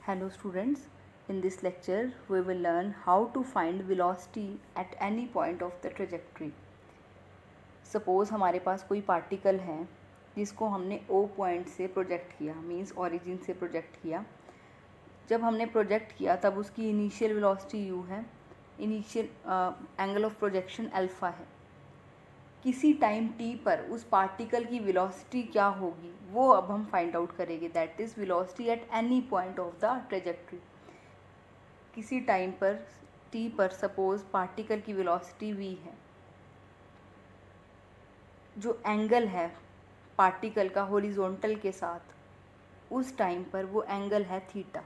Hello students, in this lecture we will learn how to find velocity at any point of the trajectory. Suppose हमारे पास कोई particle है जिसको हमने O point से project किया, means origin से project किया. जब हमने प्रोजेक्ट किया तब उसकी इनिशियल वेलोसिटी u है, initial angle of projection alpha है. किसी टाइम t पर उस पार्टिकल की वेलोसिटी क्या होगी वो अब हम फाइंड आउट करेंगे. That is velocity at any point of the trajectory. किसी टाइम पर t पर सपोज पार्टिकल की वेलोसिटी v है, जो एंगल है पार्टिकल का हॉरिजॉन्टल के साथ उस टाइम पर वो एंगल है थीटा.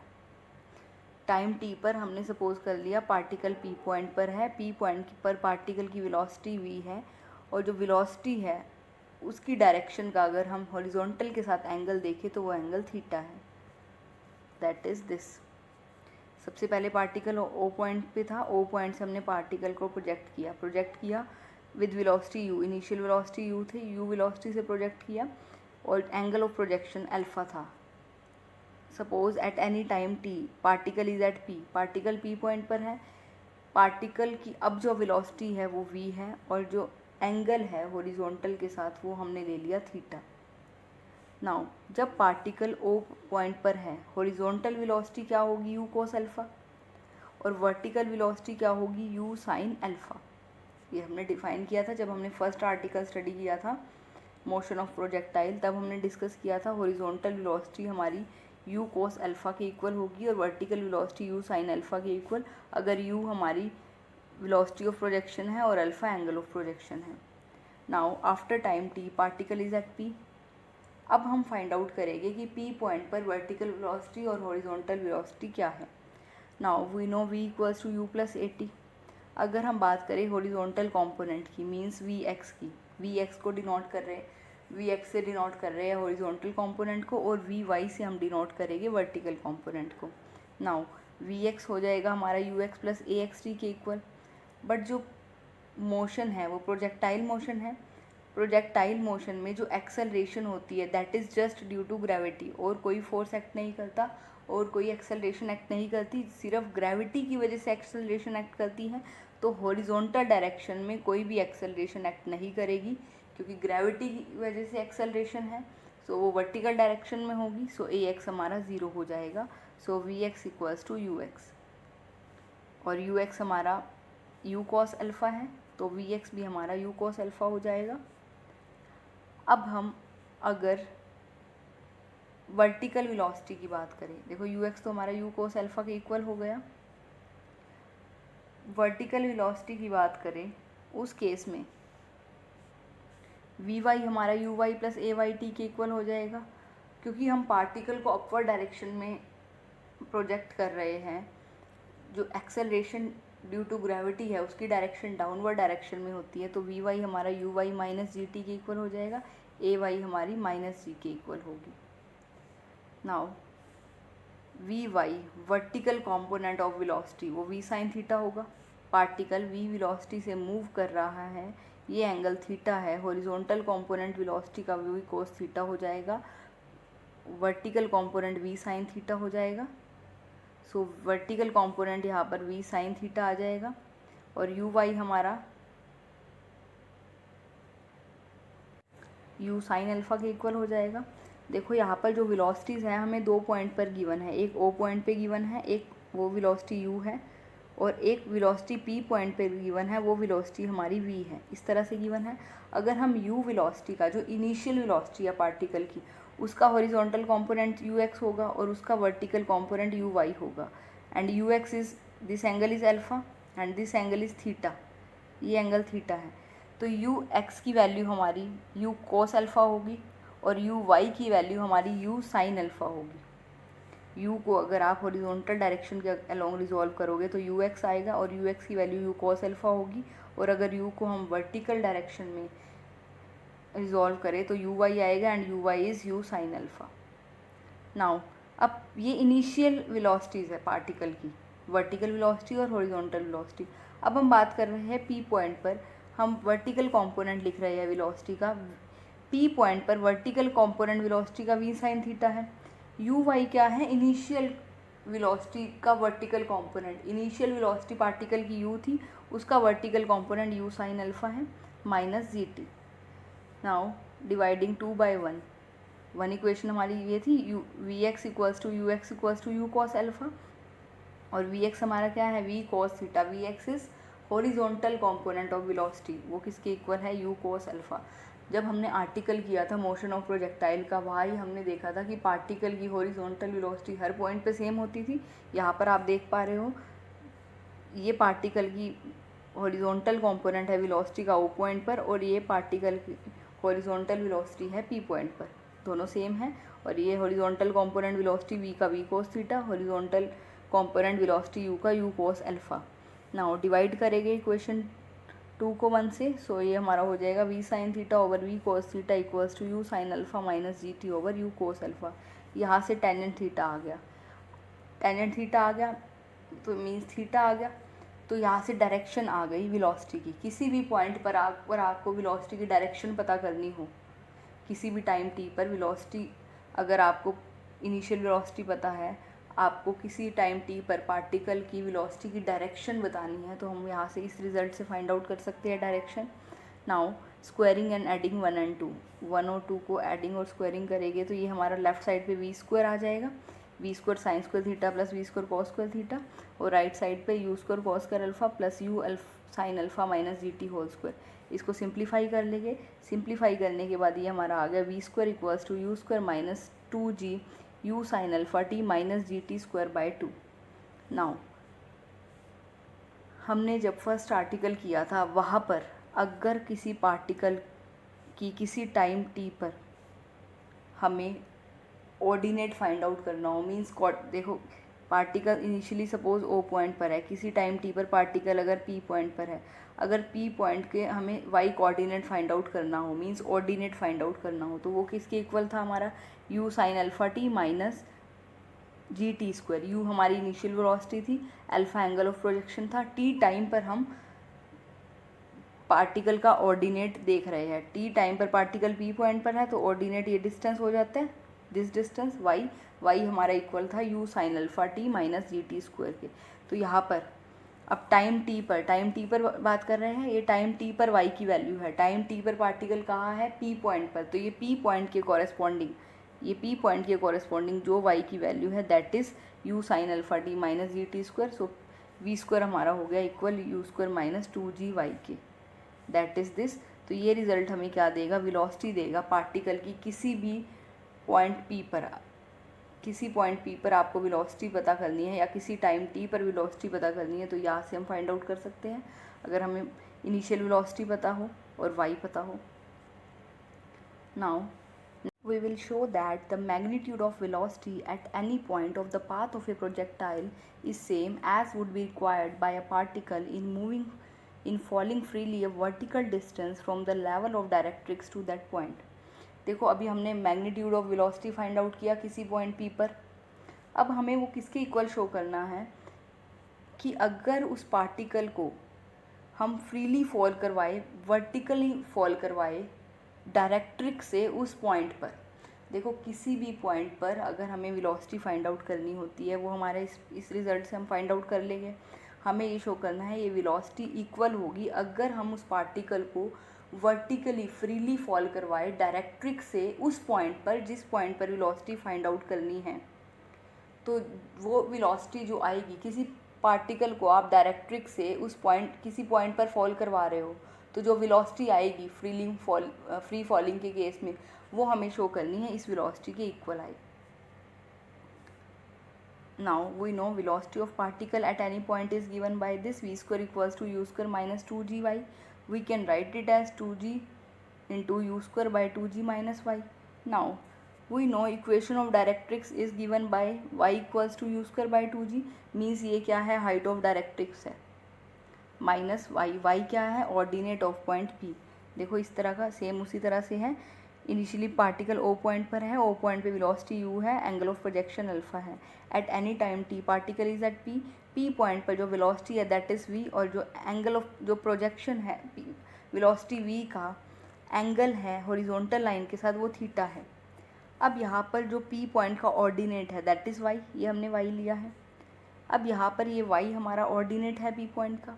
टाइम t पर हमने सपोज कर लिया पार्टिकल p पॉइंट पर है, p पॉइंट पर पार्टिकल की वेलोसिटी v है और जो वेलोसिटी है उसकी डायरेक्शन का अगर हम हॉरिजॉन्टल के साथ एंगल देखें तो वो एंगल थीटा है. That is this. सबसे पहले पार्टिकल ओ पॉइंट पे था, ओ पॉइंट से हमने पार्टिकल को प्रोजेक्ट किया with velocity u. Initial velocity u थी, u वेलोसिटी से प्रोजेक्ट किया और एंगल ऑफ प्रोजेक्शन अल्फ़ा था. Suppose at any time t particle is at p, particle p point पर है, पार्टिकल की अब जो वेलोसिटी है वो v है और जो एंगल है हॉरिजॉन्टल के साथ वो हमने ले लिया थीटा. नाउ जब पार्टिकल ओ पॉइंट पर है, हॉरिजॉन्टल वेलोसिटी क्या होगी u कोस अल्फ़ा और वर्टिकल वेलोसिटी क्या होगी u साइन अल्फ़ा. ये हमने डिफाइन किया था जब हमने फर्स्ट आर्टिकल स्टडी किया था मोशन ऑफ प्रोजेक्टाइल. तब हमने डिस्कस किया था हॉरिजॉन्टल वेलोसिटी हमारी u कोस अल्फ़ा के इक्वल होगी और vertical velocity u sine alpha के इक्वल, अगर u हमारी वेलोसिटी ऑफ प्रोजेक्शन है और अल्फ़ा एंगल ऑफ प्रोजेक्शन है. Now after time t particle is at p. अब हम फाइंड आउट करेंगे कि p पॉइंट पर वर्टिकल वेलोसिटी और हॉरिजॉन्टल वेलोसिटी क्या है. Now we know v equals to u plus a t. अगर हम बात करें हॉरिजॉन्टल कंपोनेंट की, मींस vx की, vx को डिनोट कर रहे हैं, vx से डिनोट कर रहे हैं हॉरिजॉन्टल कंपोनेंट को और vy से हम डिनोट करेंगे वर्टिकल कंपोनेंट को. नाउ vx हो जाएगा हमारा ux plus a x t के इक्वल. बट जो मोशन है वो प्रोजेक्टाइल मोशन है. प्रोजेक्टाइल मोशन में जो एक्सेलरेशन होती है that is just due to gravity, और कोई फोर्स एक्ट नहीं करता और कोई एक्सेलरेशन एक्ट नहीं करती, सिर्फ ग्रेविटी की वजह से एक्सेलरेशन एक्ट करती है. तो हॉरिजॉन्टल डायरेक्शन में कोई भी एक्सेलरेशन एक्ट नहीं करेगी क्योंकि ग्रेविटी की वजह से एक्सेलरेशन है. सो वो वर्टिकल डायरेक्शन में होगी. सो ए एक्स हमारा ज़ीरो हो जाएगा. So v x equals to u x और यू एक्स हमारा u कॉस अल्फ़ा है तो vx भी हमारा u कॉस अल्फ़ा हो जाएगा. अब हम अगर वर्टिकल वेलोसिटी की बात करें, देखो ux तो हमारा u कॉस अल्फ़ा के इक्वल हो गया. वर्टिकल वेलोसिटी की बात करें उस केस में vy हमारा uy प्लस ए वाई टी के इक्वल हो जाएगा क्योंकि हम पार्टिकल को अपवर्ड डायरेक्शन में प्रोजेक्ट कर रहे हैं. जो एक्सेलरेशन ड्यू टू ग्रेविटी है उसकी डायरेक्शन डाउनवर्ड डायरेक्शन में होती है. तो वी वाई हमारा यू वाई माइनस जी टी के इक्वल हो जाएगा, ए वाई हमारी माइनस जी के इक्वल होगी. Now V Y vertical component of velocity वो वी साइन थीटा होगा. पार्टिकल वी वेलोसिटी से मूव कर रहा है, ये एंगल थीटा है. हॉरिजॉन्टल कंपोनेंट वेलोसिटी का वी कोस थीटा हो जाएगा, vertical component V sine theta हो जाएगा. सो वर्टिकल कंपोनेंट यहाँ पर v साइन थीटा आ जाएगा और यू वाई हमारा u साइन अल्फ़ा के इक्वल हो जाएगा. देखो यहाँ पर जो वेलोसिटीज़ हैं हमें दो पॉइंट पर गिवन है, एक o पॉइंट पे गिवन है, एक वो वेलोसिटी u है और एक वेलोसिटी p पॉइंट पे गिवन है, वो वेलोसिटी हमारी v है. इस तरह से गिवन है. अगर हम u वेलोसिटी का जो इनिशियल वेलोसिटी है पार्टिकल की उसका हॉरिजॉन्टल कंपोनेंट ux होगा और उसका वर्टिकल कंपोनेंट uy होगा. And ux is this angle is alpha and this angle is theta, ये एंगल थीटा है. तो ux की वैल्यू हमारी u कोस अल्फ़ा होगी और uy की वैल्यू हमारी u साइन अल्फ़ा होगी. u को अगर आप हॉरिजॉन्टल डायरेक्शन के अलोंग रिजॉल्व करोगे तो ux आएगा और ux की वैल्यू u कोस अल्फ़ा होगी, और अगर u को हम वर्टिकल डायरेक्शन में रिजॉल्व करें तो uy आएगा and uy is u sine alpha. Now अब ये इनिशियल वेलोसिटीज़ है पार्टिकल की, वर्टिकल वेलोसिटी और हॉरिजॉन्टल वेलोसिटी. अब हम बात कर रहे हैं p पॉइंट पर, हम वर्टिकल कंपोनेंट लिख रहे हैं वेलोसिटी का. p पॉइंट पर वर्टिकल कंपोनेंट वेलोसिटी का v साइन थीटा है. uy क्या है, इनिशियल वेलोसिटी का vertical component, initial velocity particle की u थी, उसका vertical component u sine alpha है माइनस जी T. Now dividing 2/1, one equation हमारी ये थी U V x equals to U cos alpha, और वी एक्स हमारा क्या है v cos theta. V X is horizontal component of velocity, वो किसके इक्वल है u cos अल्फा। जब हमने आर्टिकल किया था मोशन ऑफ प्रोजेक्टाइल का, वहाँ ही हमने देखा था कि पार्टिकल की हॉरिजॉन्टल वेलोसिटी हर पॉइंट पे सेम होती थी। यहाँ पर आप देख पा रहे हो ये पार्टिकल की हॉरिजॉन्टल कंपोनेंट है वेलोसिटी का ओ पॉइंट पर, और ये पार्टिकल की हॉरिजॉन्टल वेलोसिटी है पी पॉइंट पर, दोनों सेम है। और ये हॉरिजॉन्टल कंपोनेंट वेलोसिटी v का v cos theta, horizontal component velocity u का u cos alpha. Now divide करेंगे इक्वेशन 2 को 1 से, सो ये हमारा हो जाएगा v sine theta over v cos theta equals to u sine alpha minus ji t over u cos alpha. यहाँ से टेनेंट थीटा आ गया, टेनेंट थीटा आ गया तो मीन्स थीटा आ गया, तो यहाँ से डायरेक्शन आ गई वेलोसिटी की। किसी भी पॉइंट पर आपको वेलोसिटी की डायरेक्शन पता करनी हो, किसी भी टाइम t पर वेलोसिटी, अगर आपको इनिशियल वेलोसिटी पता है, आपको किसी टाइम t पर पार्टिकल की वेलोसिटी की डायरेक्शन बतानी है, तो हम यहाँ से इस रिज़ल्ट से फाइंड आउट कर सकते हैं direction. Now squaring and adding 1 और 2, 1 और 2 को एडिंग और स्क्वायरिंग करेंगे तो ये हमारा लेफ्ट साइड पे वी स्क्वायर आ जाएगा, v square sine square theta plus v square cos square theta, और राइट साइड पे u square cos square alpha plus u sine alpha minus जी टी होल स्क्वायर। इसको सिंप्लीफाई कर लेंगे, simplify करने के बाद ये हमारा आ गया v square equals to u square minus 2g u sine alpha t minus ji t square by 2। Now हमने जब फर्स्ट आर्टिकल किया था, वहाँ पर अगर किसी पार्टिकल की किसी टाइम t पर हमें ऑर्डिनेट फाइंड आउट करना हो, मीन्स देखो particle initially suppose O point पर है, किसी टाइम t पर पार्टिकल अगर p पॉइंट पर है, अगर p पॉइंट के हमें y कोऑर्डिनेट फाइंड आउट करना हो, मीन्स ऑर्डिनेट फाइंड आउट करना हो, तो वो किसके इक्वल था हमारा u sine alpha t minus ji t square. You हमारी इनिशियल वेलोसिटी थी, अल्फा एंगल ऑफ प्रोजेक्शन था, टी टाइम पर हम पार्टिकल का ऑर्डिनेट देख रहे हैं। टी टाइम पर पार्टिकल पी पॉइंट पर है तो ऑर्डिनेट ये डिस्टेंस हो जाता है, दिस डिस्टेंस वाई हमारा इक्वल था you sine alpha t minus ji t square के। तो यहाँ पर अब टाइम टी पर बात कर रहे हैं, ये टाइम टी पर वाई की वैल्यू है, टाइम टी पर पार्टिकल कहाँ है पी पॉइंट पर, तो ये पी पॉइंट के कॉरेस्पॉन्डिंग जो वाई की वैल्यू है that is u sine alpha t minus ji t square. So v square हमारा हो गया equal u square minus 2g y के, दैट इज़ दिस। तो ये रिज़ल्ट हमें क्या देगा, वेलोसिटी देगा पार्टिकल की किसी भी पॉइंट p पर, किसी पॉइंट p पर आपको वेलोसिटी पता करनी है या किसी टाइम t पर वेलोसिटी पता करनी है, तो यहाँ से हम फाइंड आउट कर सकते हैं अगर हमें इनिशियल वेलोसिटी पता हो और y पता हो। Now we will show that the magnitude of velocity at any point of the path of a projectile is same as would be required by a particle in falling freely a vertical distance from the level of directrix to that point। देखो अभी हमने magnitude of velocity find out किया किसी point p पर, अब हमें वो किसके इक्वल शो करना है कि अगर उस पार्टिकल को हम फ्रीली फॉल करवाए, वर्टिकली फॉल करवाए डायरेक्ट्रिक्स से उस पॉइंट पर। देखो किसी भी पॉइंट पर अगर हमें वेलोसिटी फाइंड आउट करनी होती है, वो हमारे इस रिज़ल्ट से हम फाइंड आउट कर लेंगे। हमें ये शो करना है ये वेलोसिटी इक्वल होगी अगर हम उस पार्टिकल को वर्टिकली फ्रीली फॉल करवाए डायरेक्ट्रिक्स से उस पॉइंट पर, जिस पॉइंट पर वेलोसिटी फाइंड आउट करनी है। तो वो वेलोसिटी जो आएगी, किसी पार्टिकल को आप डायरेक्ट्रिक्स से उस पॉइंट किसी पॉइंट पर फॉल करवा रहे हो, तो जो वेलोसिटी आएगी फ्री फॉलिंग के केस में, वो हमें शो करनी है इस वेलोसिटी के इक्वल आए। Now we know velocity of particle at any point is given by this v square equals to u square minus 2g y. We can write it as 2g into u square by 2g minus y. Now we know equation of directrix is given by y equals to u square by 2g, means ये क्या है height of directrix है minus Y क्या है ordinate of point p। देखो इस तरह का सेम उसी तरह से है, इनिशियली पार्टिकल ओ पॉइंट पर है, ओ पॉइंट पे वेलोसिटी u है, एंगल ऑफ प्रोजेक्शन अल्फा है, at any time t particle is at p point पर जो वेलोसिटी है दैट इज़ v, और जो एंगल ऑफ जो प्रोजेक्शन है वेलोसिटी v का एंगल है हॉरिजॉन्टल लाइन के साथ वो थीटा है। अब यहाँ पर जो P पॉइंट का ऑर्डिनेट है दैट इज़ y, ये हमने y लिया है। अब यहाँ पर ये y हमारा ऑर्डिनेट है P पॉइंट का।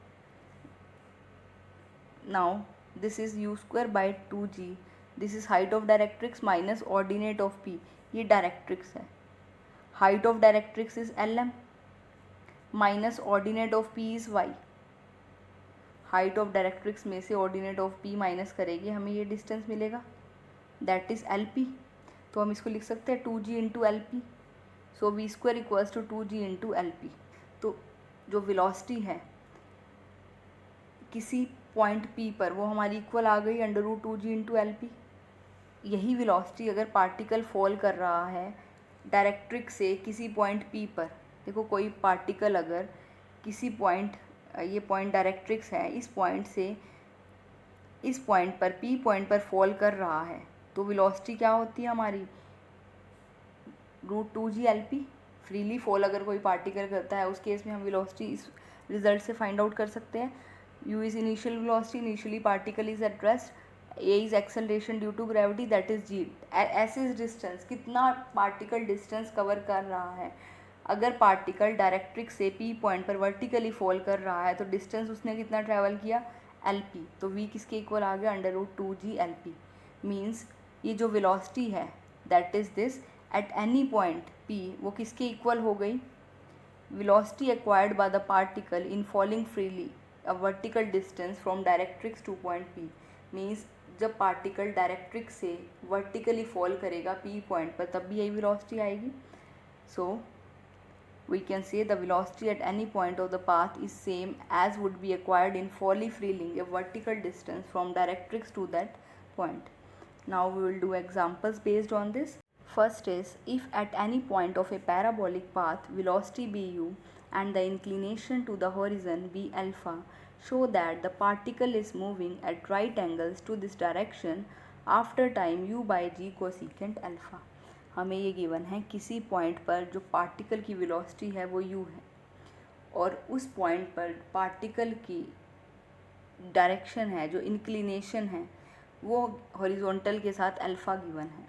Now this is u²/2g, this is height of directrix minus ordinate of P, ये डायरेक्ट्रिक्स है। Height of directrix is lm minus ordinate of P is y। Height of directrix में से ordinate of P minus करेंगे, हमें ये distance मिलेगा that is LP। तो हम इसको लिख सकते हैं 2g into LP। So v² equals to 2g into LP। तो जो वेलोसिटी है किसी पॉइंट P पर वो हमारी इक्वल आ गई √2g इंटू LP। यही वेलोसिटी अगर पार्टिकल फॉल कर रहा है डायरेक्ट्रिक्स से किसी पॉइंट P पर, देखो कोई पार्टिकल अगर किसी पॉइंट, ये पॉइंट डायरेक्ट्रिक्स है, इस पॉइंट से इस पॉइंट पर P पॉइंट पर फॉल कर रहा है तो वेलोसिटी क्या होती है हमारी √2g LP। फ्रीली फॉल अगर कोई पार्टिकल करता है उस केस में हम वेलोसिटी इस रिजल्ट से फाइंड आउट कर सकते हैं। u is initial velocity, initially particle is at rest, a is acceleration due to gravity that is g। ऐसे डिस्टेंस, कितना पार्टिकल डिस्टेंस कवर कर रहा है। अगर पार्टिकल डायरेक्ट्रिक्स से P पॉइंट पर वर्टिकली फॉल कर रहा है तो डिस्टेंस उसने कितना ट्रैवल किया LP। तो v किसके इक्वल आ गया √2g LP। मीन्स ये जो वेलोसिटी है that is this eight any point P, वो किसके इक्वल हो गई, velocity acquired by the particle in falling freely a vertical distance from directrix two point P। Means जब पार्टिकल डायरेक्ट्रिक्स से vertically fall करेगा P पॉइंट पर तब भी यही वेलोसिटी आएगी। सो we can say the velocity at any point of the path is same as would be acquired in fully freeing a vertical distance from directrix to that point. Now we will do examples based on this. First is, if at any point of a parabolic path velocity be u and the inclination to the horizon be alpha, show that the particle is moving at right angles to this direction after time u/g cosecant alpha. हमें ये given है किसी point पर जो particle की velocity है वो u है और उस पॉइंट पर पार्टिकल की डायरेक्शन है, जो इंक्लिनेशन है वो हॉरिजॉन्टल के साथ अल्फ़ा गिवन है।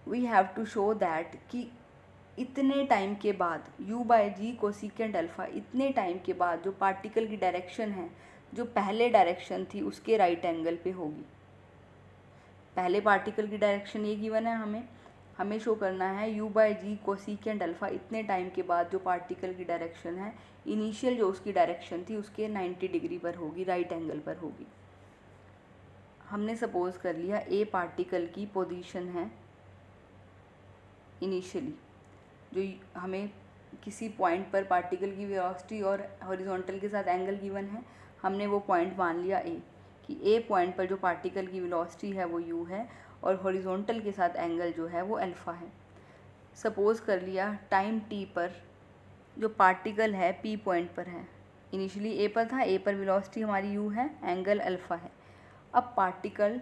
We have to show that कि इतने टाइम के बाद u/g कोसिकेंट अल्फ़ा, इतने टाइम के बाद जो पार्टिकल की डायरेक्शन है जो पहले डायरेक्शन थी उसके राइट एंगल पे होगी। पहले पार्टिकल की डायरेक्शन ये गिवन है, हमें शो करना है u/g कोसिकेंट अल्फ़ा इतने टाइम के बाद जो पार्टिकल की डायरेक्शन है इनिशियल जो उसकी डायरेक्शन थी उसके 90 डिग्री पर होगी, राइट एंगल पर होगी। हमने सपोज कर लिया ए पार्टिकल की पोजीशन है इनिशियली, जो हमें किसी पॉइंट पर पार्टिकल की वेलोसिटी और हॉरिजॉन्टल के साथ एंगल गिवन है, हमने वो पॉइंट मान लिया ए, कि ए पॉइंट पर जो पार्टिकल की वेलोसिटी है वो u है और हॉरिजॉन्टल के साथ एंगल जो है वो अल्फ़ा है। सपोज कर लिया टाइम t पर जो पार्टिकल है p पॉइंट पर है, इनिशियली a पर था, a पर वेलोसिटी हमारी u है, एंगल अल्फ़ा है। अब पार्टिकल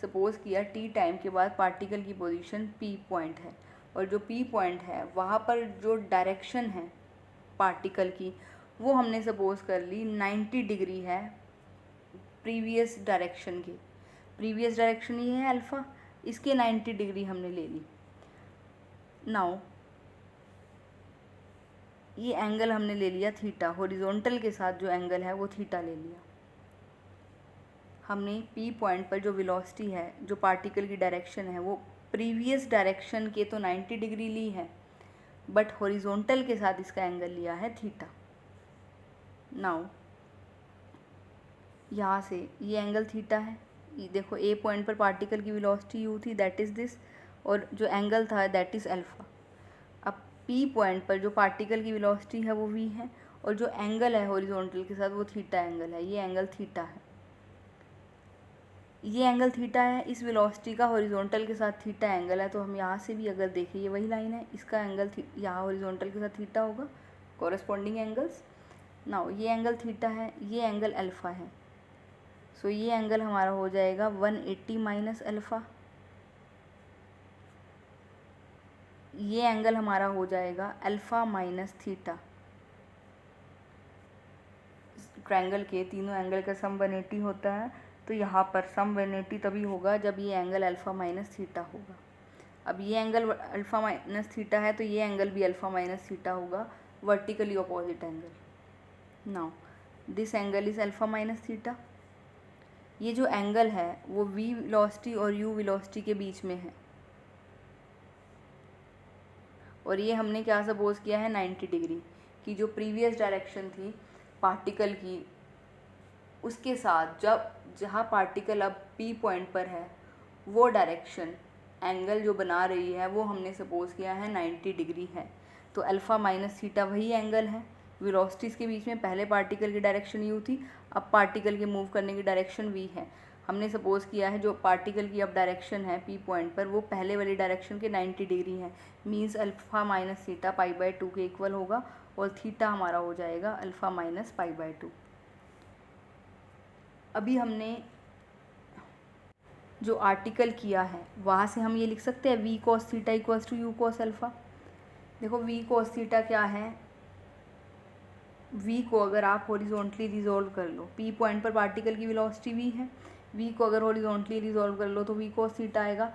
सपोज किया t टाइम के बाद पार्टिकल की पोजीशन p पॉइंट है और जो p पॉइंट है वहाँ पर जो डायरेक्शन है पार्टिकल की वो हमने सपोज कर ली 90 डिग्री है प्रीवियस डायरेक्शन की। प्रीवियस डायरेक्शन ये है अल्फ़ा, इसके 90 डिग्री हमने ले ली। नाउ ये एंगल हमने ले लिया थीटा, हॉरिजॉन्टल के साथ जो एंगल है वो थीटा ले लिया। हमने P पॉइंट पर जो वेलोसिटी है, जो पार्टिकल की डायरेक्शन है वो प्रीवियस डायरेक्शन के तो 90 डिग्री ली है बट हॉरिजॉन्टल के साथ इसका एंगल लिया है थीटा। नाउ यहाँ से ये एंगल थीटा है, ये देखो ए पॉइंट पर पार्टिकल की वेलोसिटी u थी दैट इज़ दिस और जो एंगल था दैट इज़ अल्फ़ा। अब P पॉइंट पर जो पार्टिकल की वेलोसिटी है वो v है और जो एंगल है हॉरिजॉन्टल के साथ वो थीटा एंगल है, ये एंगल थीटा है, ये एंगल थीटा है। इस वेलोसिटी का हॉरिजॉन्टल के साथ थीटा एंगल है, तो हम यहाँ से भी अगर देखें ये वही लाइन है, इसका एंगल यहाँ हॉरिजॉन्टल के साथ थीटा होगा, कॉरेस्पॉन्डिंग एंगल्स। नाउ ये एंगल थीटा है, ये एंगल अल्फ़ा है, सो ये एंगल हमारा हो जाएगा 180 माइनस अल्फ़ा। ये एंगल हमारा हो जाएगा अल्फ़ा माइनस थीटा। ट्रायंगल के तीनों एंगल का सम 180 होता है, तो यहाँ पर सम 180 तभी होगा जब ये एंगल अल्फ़ा माइनस थीटा होगा। अब ये एंगल अल्फ़ा माइनस थीटा है तो ये एंगल भी अल्फ़ा माइनस थीटा होगा, vertically opposite angle. Now this angle is alpha minus theta. ये जो एंगल है वो v वेलोसिटी और u वेलोसिटी के बीच में है, और ये हमने क्या सपोज किया है 90 डिग्री की जो प्रीवियस डायरेक्शन थी पार्टिकल की, उसके साथ जब जहाँ पार्टिकल अब P पॉइंट पर है वो डायरेक्शन एंगल जो बना रही है वो हमने सपोज किया है 90 डिग्री है। तो अल्फ़ा माइनस थीटा वही एंगल है। वेलोसिटीज़ के बीच में पहले पार्टिकल की डायरेक्शन u थी, अब पार्टिकल के मूव करने की डायरेक्शन v है। हमने सपोज किया है जो पार्टिकल की अब डायरेक्शन है P पॉइंट पर वो पहले वाली डायरेक्शन के 90 डिग्री है। मीन्स अल्फ़ा माइनस थीटा π/2 के इक्वल होगा और थीटा हमारा हो जाएगा अल्फ़ा माइनस π/2। अभी हमने जो आर्टिकल किया है वहाँ से हम ये लिख सकते हैं v cos theta equals to u cos alpha. देखो v cos थीटा क्या है, v को अगर आप हॉरिजॉन्टली रिजॉल्व कर लो, P पॉइंट पर पार्टिकल की वेलोसिटी v है, v को अगर हॉरिजॉन्टली रिजॉल्व कर लो तो v cos थीटा आएगा।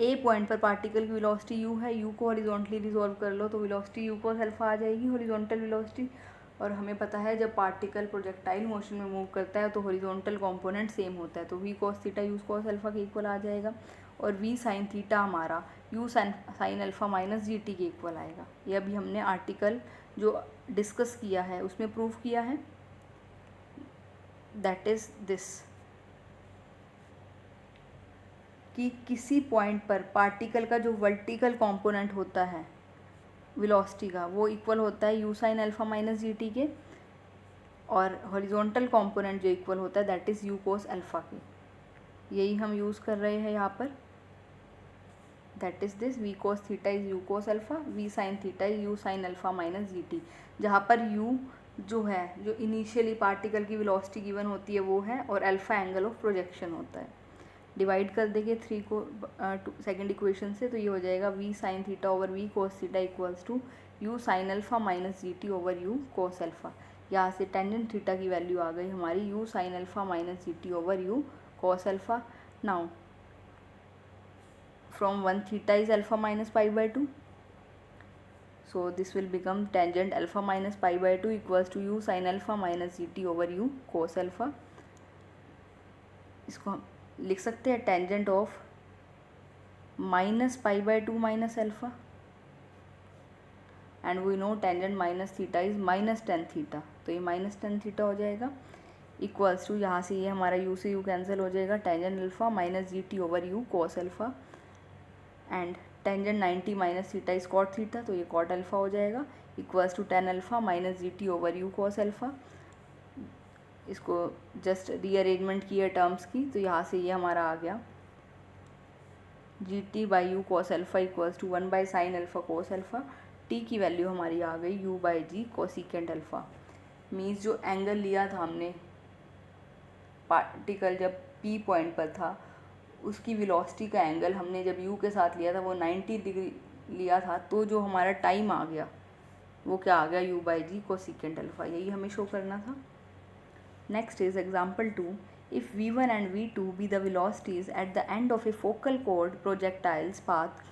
A पॉइंट पर पार्टिकल की वेलोसिटी u है, u को हॉरिजॉन्टली रिजॉल्व कर लो तो वेलोसिटी u cos अल्फ़ा आ जाएगी, हॉरिजॉन्टल वेलोसिटी। और हमें पता है जब पार्टिकल प्रोजेक्टाइल मोशन में मूव करता है तो हॉरिजॉन्टल कंपोनेंट सेम होता है, तो v cos theta u cos alpha के इक्वल आ जाएगा। और v sin थीटा हमारा u sin अल्फ़ा माइनस जी टी के इक्वल आएगा। ये अभी हमने आर्टिकल जो डिस्कस किया है उसमें प्रूव किया है, दैट इज़ दिस कि किसी पॉइंट पर पार्टिकल का जो वर्टिकल कंपोनेंट होता है वेलोसिटी का वो इक्वल होता है u sin अल्फ़ा माइनस जी टी के, और हॉरिजॉन्टल कंपोनेंट जो इक्वल होता है that is u cos alpha के। यही हम यूज़ कर रहे हैं यहाँ पर, that is this v cos theta is u cos alpha, v sin theta is u sin alpha minus G T, जहाँ पर u जो है जो इनिशियली पार्टिकल की वेलोसिटी गिवन होती है वो है, और अल्फ़ा एंगल ऑफ प्रोजेक्शन होता है। डिवाइड कर देंगे 3 को सेकेंड इक्वेशन से, तो ये हो जाएगा v sin theta over v cos theta equals to u sin alpha minus ji t over u cos alpha. यहाँ से टेंजेंट थीटा की वैल्यू आ गई हमारी u sin alpha minus ji t over u cos alpha. Now from 1 theta is alpha minus π/2, so this will become tangent alpha minus π/2 equals to u sin alpha minus gt over u cos alpha। इसको हम लिख सकते हैं tangent of minus π/2 minus alpha, and we know tangent minus theta is minus tan theta, तो ये minus tan theta हो जाएगा equals to यहाँ से ये हमारा u से u कैंसिल हो जाएगा, tangent alpha minus ji t over u cos alpha, and tangent 90 minus theta is cot theta, तो ये कॉट अल्फ़ा हो जाएगा equals to tan alpha minus ji t over u cos alpha. इसको just rearrangement किए terms की, तो यहाँ से ये हमारा आ गया g t by you cos alpha equals to 1 by sine alpha cos alpha. T की वैल्यू हमारी आ गई u by g cosecant alpha. Means जो एंगल लिया था हमने पार्टिकल जब P पॉइंट पर था उसकी वेलोसिटी का एंगल हमने जब u के साथ लिया था वो 90 डिग्री लिया था, तो जो हमारा टाइम आ गया वो क्या आ गया u by g cosecant alpha. यही हमें शो करना था। Next is example 2, if v1 and v2 be the velocities at the end of a focal chord projectile's path,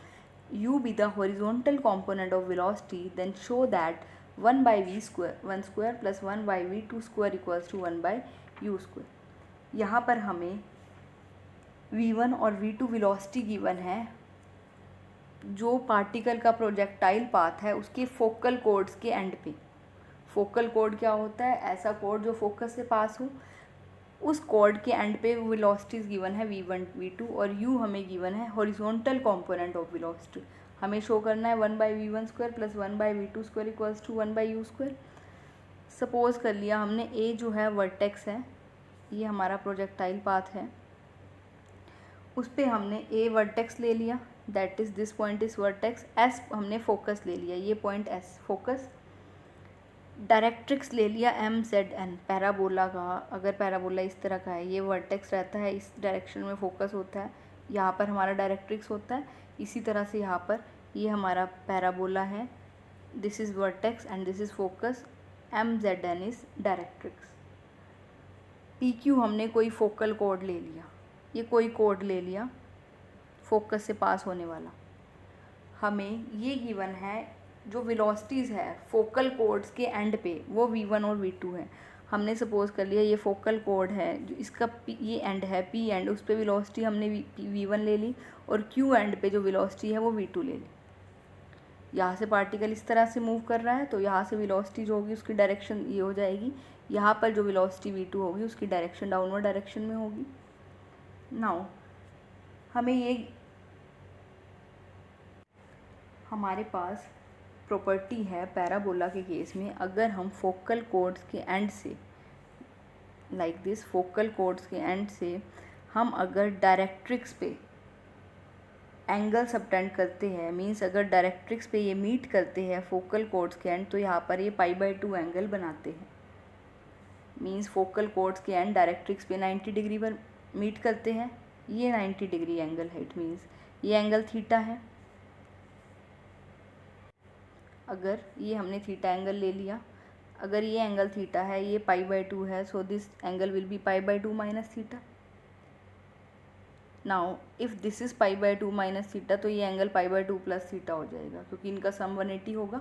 u be the horizontal component of velocity, then show that 1 by v square 1 square plus 1 by v2 square equals to 1 by u square। यहाँ पर हमें v1 और v2 velocity given है जो particle का projectile path है उसके focal codes के एंड पे। फोकल कोड क्या होता है? ऐसा कोड जो फोकस से पास हो। उस कोड के एंड पे वेलोसिटीज़ गिवन है v1 v2 और u हमें गिवन है हॉरिजॉन्टल कंपोनेंट ऑफ वेलोसिटी। हमें शो करना है 1 by v1 square plus 1 by v2 square equals to 1 by u square. Suppose कर लिया हमने a जो है वर्टेक्स है, ये हमारा प्रोजेक्टाइल पाथ है, उस पर हमने a वर्टेक्स ले लिया, that is this point is vertex. s हमने फोकस ले लिया, ये पॉइंट s फोकस। डायरेक्ट्रिक्स ले लिया m z n, पैराबोला का। अगर पैराबोला इस तरह का है, ये वर्टेक्स रहता है, इस डायरेक्शन में फोकस होता है, यहाँ पर हमारा डायरेक्ट्रिक्स होता है। इसी तरह से यहाँ पर ये हमारा पैराबोला है, this is vertex and this is focus, m z n is directrix. P Q हमने कोई फोकल कोड ले लिया, ये कोई कोड ले लिया फोकस से पास होने वाला। हमें ये गिवन है जो वेलोसिटीज़ है फोकल कोड्स के एंड पे वो v1 और v2 है। हमने सपोज कर लिया ये फोकल कोड है जो इसका ये एंड है p एंड, उस पर वेलोसिटी हमने v1 ले ली और q एंड पे जो वेलोसिटी है वो v2 ले ली। यहाँ से पार्टिकल इस तरह से मूव कर रहा है तो यहाँ से वेलोसिटी जो होगी उसकी डायरेक्शन ये हो जाएगी। यहाँ पर जो वेलोसिटी v2 होगी उसकी डायरेक्शन डाउनवर्ड डायरेक्शन में होगी। नाउ हमें ये हमारे पास प्रॉपर्टी है पैराबोला के केस में, अगर हम फोकल कोड्स के एंड से लाइक दिस फोकल कोड्स के एंड से हम अगर डायरेक्ट्रिक्स पे एंगल सबटेंड करते हैं, मींस अगर डायरेक्ट्रिक्स पे ये मीट करते हैं फोकल कोड्स के एंड, तो यहाँ पर ये π/2 एंगल बनाते हैं। मींस फोकल कोड्स के एंड डायरेक्ट्रिक्स पे 90 डिग्री पर मीट करते हैं, ये 90 डिग्री एंगल है। इट मीन्स ये एंगल थीटा है। अगर ये हमने थीटा एंगल ले लिया, अगर ये एंगल थीटा है, ये π/2 है, so this angle will be π/2 minus theta. Now if this is π/2 minus theta तो ये एंगल π/2 प्लस थीटा हो जाएगा क्योंकि इनका सम 180 होगा।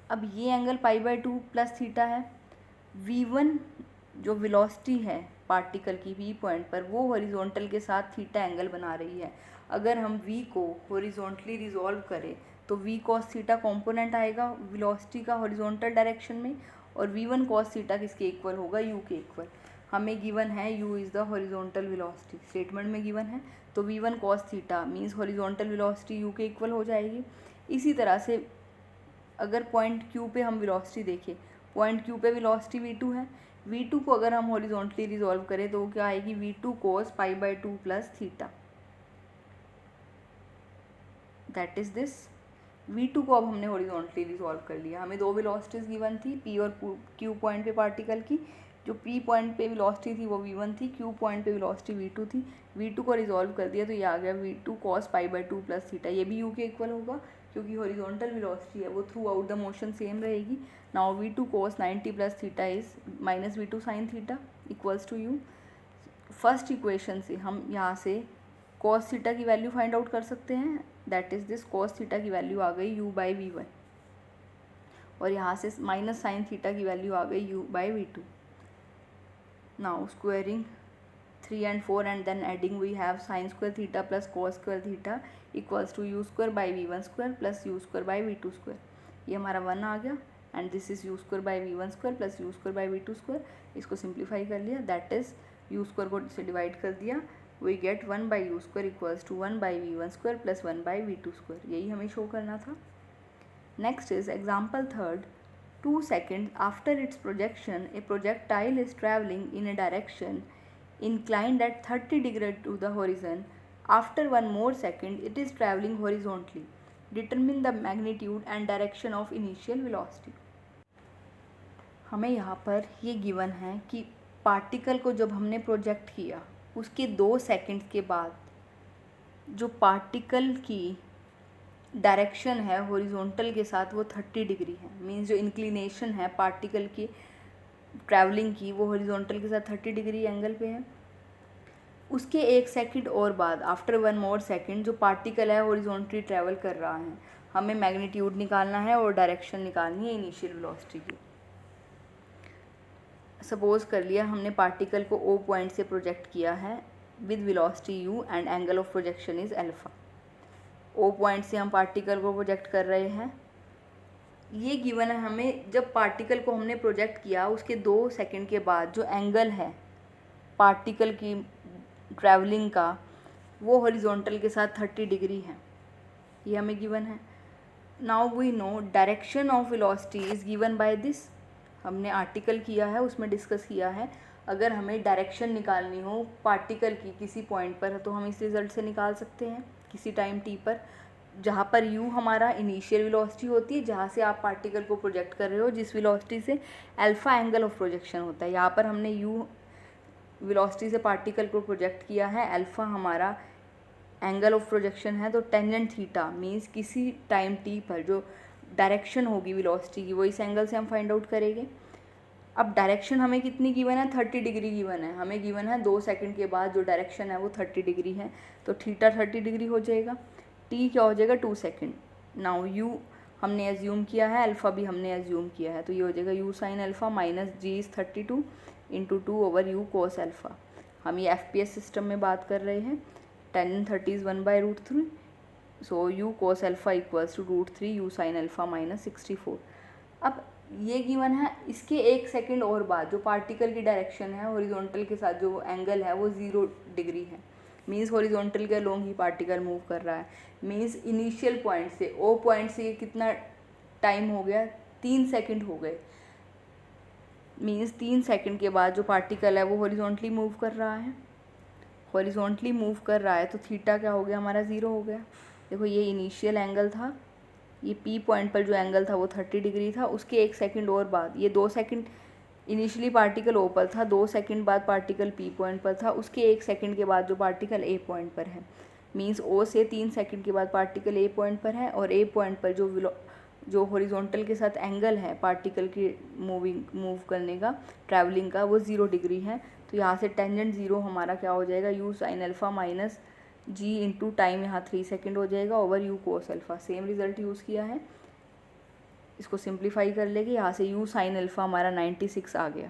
अब ये एंगल π/2 प्लस थीटा है। v1 जो वेलोसिटी है पार्टिकल की v पॉइंट पर वो हॉरिजॉन्टल के साथ थीटा एंगल बना रही है। अगर हम v को हॉरिजॉन्टली रिजॉल्व करें तो v cos थीटा कॉम्पोनेंट आएगा वेलोसिटी का हॉरिजॉन्टल डायरेक्शन में, और v1 cos थीटा किसके इक्वल होगा, u के इक्वल। हमें गिवन है u is the horizontal velocity, statement में गिवन है, तो v1 cos theta means horizontal velocity u के इक्वल हो जाएगी। इसी तरह से अगर पॉइंट q पे हम वेलोसिटी देखें, पॉइंट q पे वेलोसिटी v2 है, v2 को अगर हम हॉरिजॉन्टली रिजॉल्व करें तो वो क्या आएगी, v2 cos π/2 plus theta. That is this. v2 को अब हमने हॉरिजॉन्टली रिजॉल्व कर लिया। हमें दो वेलोसिटीज़ गिवन थी, p और q पॉइंट पे पार्टिकल की। जो p पॉइंट पे वेलोसिटी थी वो v1 थी, q पॉइंट पे वेलोसिटी v2 थी। v2 को रिजॉल्व कर दिया तो ये आ गया v2 cos π/2 प्लस थीटा। ये भी u के इक्वल होगा क्योंकि हॉरिजॉन्टल वेलोसिटी है वो throughout the motion same रहेगी। Now v2 cos 90 plus theta is minus v2 sine theta equals to u। First equation से हम यहाँ से cos थीटा की वैल्यू फाइंड आउट कर सकते हैं। That is this, cos theta की वैल्यू आ गई u/v1, और यहाँ से माइनस साइन थीटा की वैल्यू आ गई u/v2। Now squaring 3 and 4 and then adding we have sin square theta plus cos square theta equals to u square by v1 square plus u square by v2 square। ये हमारा 1 आ गया and this is u square by v1 square plus u square by v2 square। इसको simplify कर लिया, that is u square को से divide कर दिया, we get 1 by u square equals to 1 by v1 square plus 1 by v2 square। यही हमें show करना था। Next is example third. 2 seconds after its projection, a projectile is traveling in a direction inclined at 30 degree to the horizon. After 1 more second, it is traveling horizontally. Determine the magnitude and direction of initial velocity. हमें यहाँ पर ये given है कि particle को जब हमने project किया उसके 2 सेकंड्स के बाद जो पार्टिकल की डायरेक्शन है हॉरिजॉन्टल के साथ वो 30 डिग्री है। मीन्स जो इंक्लिनेशन है पार्टिकल की ट्रैवलिंग की वो हॉरिजॉन्टल के साथ 30 डिग्री एंगल पे है। उसके 1 सेकंड और बाद आफ्टर 1 मोर सेकंड जो पार्टिकल है हॉरिजॉन्टली ट्रैवल कर रहा है, हमें मैग्नीट्यूड निकालना है और डायरेक्शन निकालनी है इनिशियल वेलोसिटी की। सपोज कर लिया हमने पार्टिकल को O पॉइंट से प्रोजेक्ट किया है with velocity u and angle of projection is alpha. O point से हम पार्टिकल को प्रोजेक्ट कर रहे हैं। ये गिवन है हमें, जब पार्टिकल को हमने प्रोजेक्ट किया उसके 2 सेकंड के बाद जो एंगल है पार्टिकल की ट्रैवलिंग का वो हॉरिजॉन्टल के साथ 30 डिग्री है, ये हमें गिवन है। Now we know direction of velocity is given by this. हमने आर्टिकल किया है उसमें डिस्कस किया है, अगर हमें डायरेक्शन निकालनी हो पार्टिकल की किसी पॉइंट पर तो हम इस रिज़ल्ट से निकाल सकते हैं किसी टाइम t पर, जहाँ पर u हमारा इनिशियल वेलोसिटी होती है जहाँ से आप पार्टिकल को प्रोजेक्ट कर रहे हो, जिस वेलोसिटी से अल्फ़ा एंगल ऑफ प्रोजेक्शन होता है। यहाँ पर हमने u वेलोसिटी से पार्टिकल को प्रोजेक्ट किया है, अल्फ़ा हमारा एंगल ऑफ प्रोजेक्शन है, तो टेंजेंट थीटा मीन्स किसी टाइम t पर जो डायरेक्शन होगी वेलोसिटी की वो इस एंगल से हम फाइंड आउट करेंगे। अब डायरेक्शन हमें कितनी गिवन है, 30 डिग्री गिवन है, हमें गिवन है 2 सेकंड के बाद जो डायरेक्शन है वो 30 डिग्री है, तो थीटा 30 डिग्री हो जाएगा, टी क्या हो जाएगा 2 सेकंड। नाउ यू हमने एज्यूम किया है, अल्फ़ा भी हमने एज्यूम किया है, तो ये हो जाएगा u sine alpha minus g is 32 into 2 over u cos alpha. हम ये FPS सिस्टम में बात कर रहे हैं, 10 30 is 1/√3, so u cos alpha equals to √3 u sine alpha minus 64। अब ये गिवन है, इसके 1 सेकंड और बाद जो पार्टिकल की डायरेक्शन है हॉरिजॉन्टल के साथ जो एंगल है वो 0 डिग्री है, मीन्स हॉरिजॉन्टल के अलोंग ही पार्टिकल मूव कर रहा है, मीन्स इनिशियल पॉइंट से ओ पॉइंट से ये कितना टाइम हो गया, 3 सेकंड हो गए, मीन्स 3 सेकंड के बाद जो पार्टिकल है वो हॉरिजॉन्टली मूव कर रहा है, हॉरिजॉन्टली मूव कर रहा है, तो थीटा क्या हो गया हमारा 0 हो गया। देखो ये इनिशियल एंगल था, ये पी पॉइंट पर जो एंगल था वो 30 डिग्री था, उसके 1 सेकंड और बाद ये 2 सेकंड इनिशियली पार्टिकल ओ पर था, 2 सेकंड बाद पार्टिकल पी पॉइंट पर था, उसके 1 सेकंड के बाद जो पार्टिकल ए पॉइंट पर है, मींस ओ से 3 सेकंड के बाद पार्टिकल ए पॉइंट पर है, और ए पॉइंट पर जो हॉरिजॉन्टल के साथ एंगल है पार्टिकल की मूव करने का, ट्रैवलिंग का, वो 0 डिग्री है। तो यहाँ से टेंजेंट 0 हमारा क्या हो जाएगा, u sine alpha minus g into time यहाँ 3 सेकेंड हो जाएगा over u cos alpha. Same result use किया है, इसको सिंप्लीफाई कर लेंगे, यहाँ से यू साइन अल्फ़ा हमारा 96 आ गया।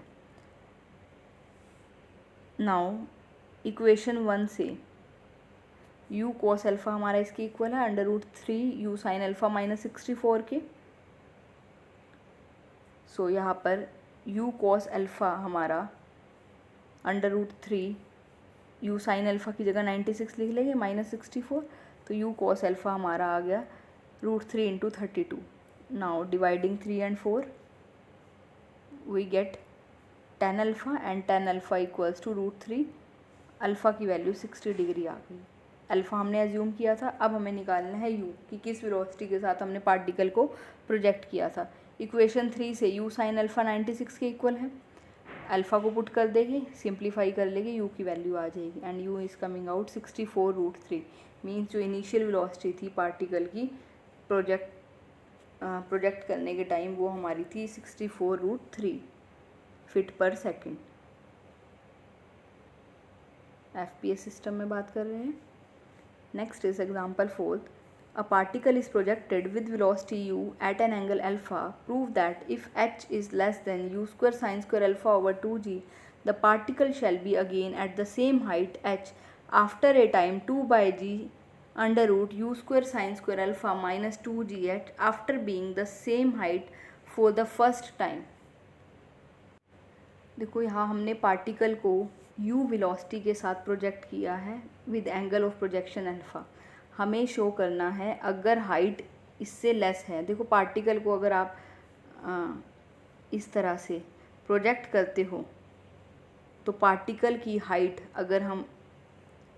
नाउ इक्वेशन 1 से यू कोस अल्फ़ा हमारा इसके इक्वल है √3 यू साइन अल्फ़ा माइनस 64 के। सो यहाँ पर यू कोस अल्फ़ा हमारा √3 यू साइन अल्फ़ा की जगह 96 लिख लेंगे माइनस 64, तो यू कोस अल्फ़ा हमारा आ गया √3 into 32। Now dividing 3 and 4 we get tan alpha and tan alpha equals to √3, alpha की वैल्यू 60 डिग्री आ गई। अल्फ़ा हमने एज्यूम किया था, अब हमें निकालना है यू कि किस वेलोसिटी के साथ हमने पार्टिकल को प्रोजेक्ट किया था। इक्वेशन 3 से यू साइन अल्फ़ा 96 के इक्वल है, अल्फ़ा को पुट कर देंगे, सिंप्लीफाई कर लेंगे, यू की वैल्यू आ जाएगी and you is coming out 64√3, means जो इनिशियल वेलोसिटी थी पार्टिकल की प्रोजेक्ट करने के टाइम वो हमारी थी 64√3 फीट पर सेकेंड। FPS सिस्टम में बात कर रहे हैं। Next is example 4। A particle is projected with velocity u at an angle alpha. Prove that if h is less than u square sin square alpha over 2g, the particle shall be again at the same height h after a time 2 by g under root u square sin square alpha minus 2g at after being the same height for the first time. देखो यहाँ हमने particle को u velocity के साथ project किया है with angle of projection alpha. हमें show करना है अगर हाइट इससे लेस है, देखो पार्टिकल को अगर आप इस तरह से प्रोजेक्ट करते हो तो पार्टिकल की हाइट अगर हम